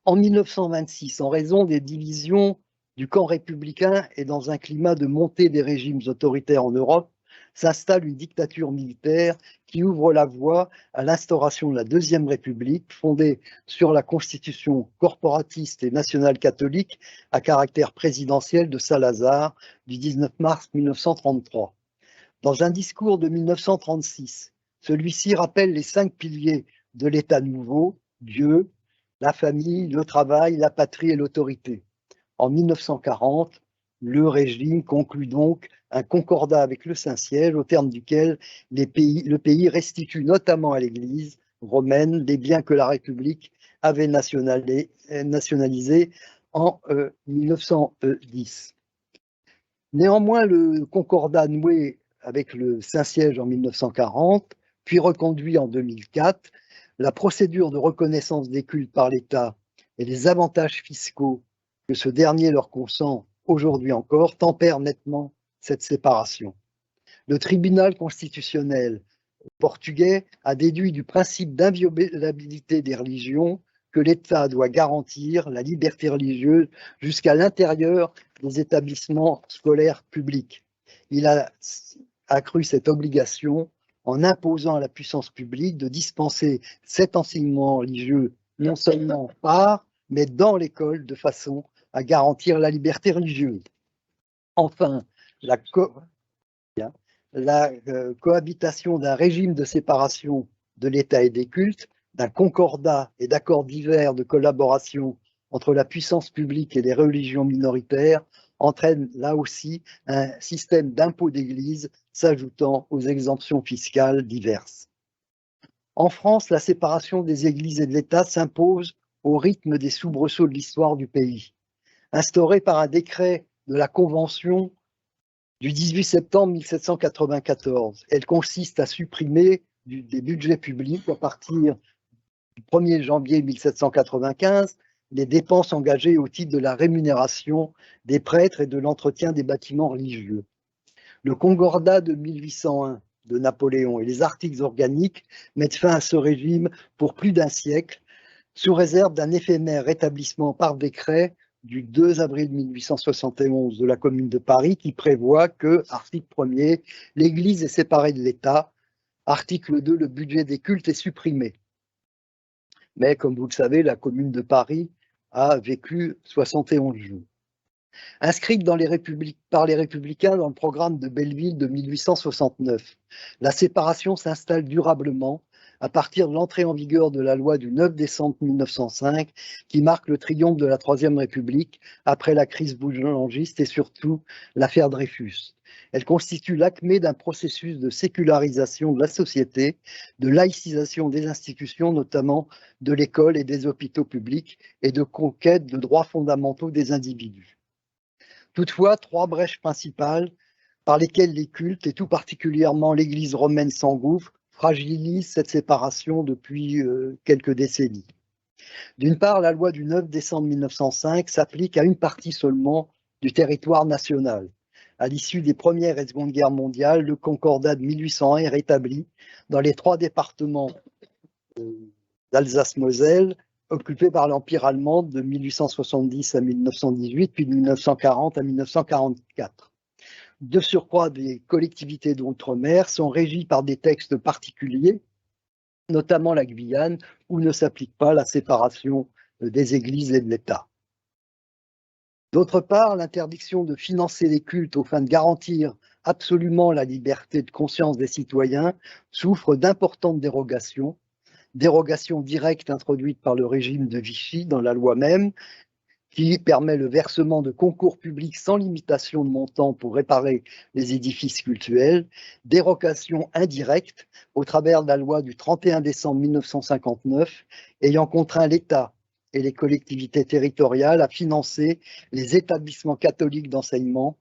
En 1926, en raison des divisions du camp républicain et dans un climat de montée des régimes autoritaires en Europe, s'installe une dictature militaire qui ouvre la voie à l'instauration de la Deuxième République, fondée sur la constitution corporatiste et nationale catholique à caractère présidentiel de Salazar du 19 mars 1933. Dans un discours de 1936, celui-ci rappelle les 5 piliers de l'État nouveau: Dieu, la famille, le travail, la patrie et l'autorité. En 1940, le régime conclut donc un concordat avec le Saint-Siège au terme duquel le pays restitue notamment à l'Église romaine les biens que la République avait nationalisés en 1910. Néanmoins, le concordat noué avec le Saint-Siège en 1940, puis reconduit en 2004, la procédure de reconnaissance des cultes par l'État et les avantages fiscaux que ce dernier leur consent aujourd'hui encore tempèrent nettement cette séparation. Le tribunal constitutionnel portugais a déduit du principe d'inviolabilité des religions que l'État doit garantir la liberté religieuse jusqu'à l'intérieur des établissements scolaires publics. Il a accru cette obligation en imposant à la puissance publique de dispenser cet enseignement religieux non seulement par, mais dans l'école de façon à garantir la liberté religieuse. Enfin, la cohabitation d'un régime de séparation de l'État et des cultes, d'un concordat et d'accords divers de collaboration entre la puissance publique et les religions minoritaires entraîne là aussi un système d'impôt d'église s'ajoutant aux exemptions fiscales diverses. En France, la séparation des églises et de l'État s'impose au rythme des soubresauts de l'histoire du pays. Instaurée par un décret de la Convention du 18 septembre 1794, elle consiste à supprimer des budgets publics à partir du 1er janvier 1795 les dépenses engagées au titre de la rémunération des prêtres et de l'entretien des bâtiments religieux. Le Concordat de 1801 de Napoléon et les articles organiques mettent fin à ce régime pour plus d'un siècle, sous réserve d'un éphémère rétablissement par décret du 2 avril 1871 de la Commune de Paris qui prévoit que, article 1er, l'Église est séparée de l'État. Article 2, le budget des cultes est supprimé. Mais comme vous le savez, la Commune de Paris a vécu 71 jours. Inscrite par les Républicains dans le programme de Belleville de 1869, la séparation s'installe durablement à partir de l'entrée en vigueur de la loi du 9 décembre 1905 qui marque le triomphe de la Troisième République après la crise boulangiste et surtout l'affaire Dreyfus. Elle constitue l'acmé d'un processus de sécularisation de la société, de laïcisation des institutions, notamment de l'école et des hôpitaux publics, et de conquête de droits fondamentaux des individus. Toutefois, 3 brèches principales par lesquelles les cultes, et tout particulièrement l'Église romaine s'engouffrent, fragilisent cette séparation depuis quelques décennies. D'une part, la loi du 9 décembre 1905 s'applique à une partie seulement du territoire national. À l'issue des Première et Seconde Guerres mondiales, le Concordat de 1801 est rétabli dans les 3 départements d'Alsace-Moselle, occupés par l'Empire allemand de 1870 à 1918, puis de 1940 à 1944. De surcroît, des collectivités d'outre-mer sont régies par des textes particuliers, notamment la Guyane, où ne s'applique pas la séparation des églises et de l'État. D'autre part, l'interdiction de financer les cultes aux fins de garantir absolument la liberté de conscience des citoyens souffre d'importantes dérogations directes introduites par le régime de Vichy dans la loi même, qui permet le versement de concours publics sans limitation de montant pour réparer les édifices cultuels, dérogation indirecte au travers de la loi du 31 décembre 1959 ayant contraint l'État et les collectivités territoriales à financer les établissements catholiques d'enseignement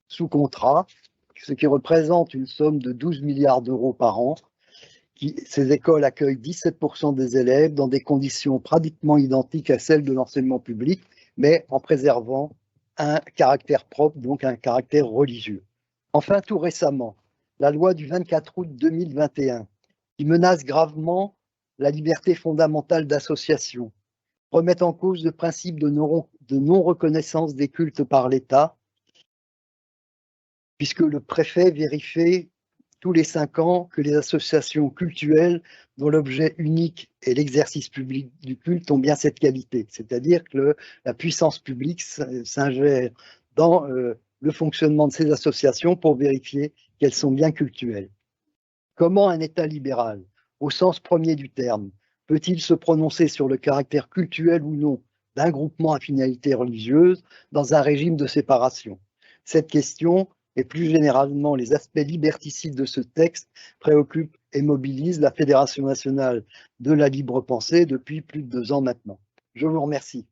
sous contrat, ce qui représente une somme de 12 milliards d'euros par an. Ces écoles accueillent 17% des élèves dans des conditions pratiquement identiques à celles de l'enseignement public, mais en préservant un caractère propre, donc un caractère religieux. Enfin, tout récemment, la loi du 24 août 2021, qui menace gravement la liberté fondamentale d'association, remet en cause le principe de non-reconnaissance des cultes par l'État, puisque le préfet vérifie tous les 5 ans que les associations cultuelles dont l'objet unique est l'exercice public du culte ont bien cette qualité. C'est-à-dire que la puissance publique s'ingère dans le fonctionnement de ces associations pour vérifier qu'elles sont bien cultuelles. Comment un État libéral, au sens premier du terme, peut-il se prononcer sur le caractère cultuel ou non d'un groupement à finalité religieuse dans un régime de séparation? Cette question, et plus généralement les aspects liberticides de ce texte, préoccupent et mobilisent la Fédération nationale de la libre pensée depuis plus de 2 ans maintenant. Je vous remercie.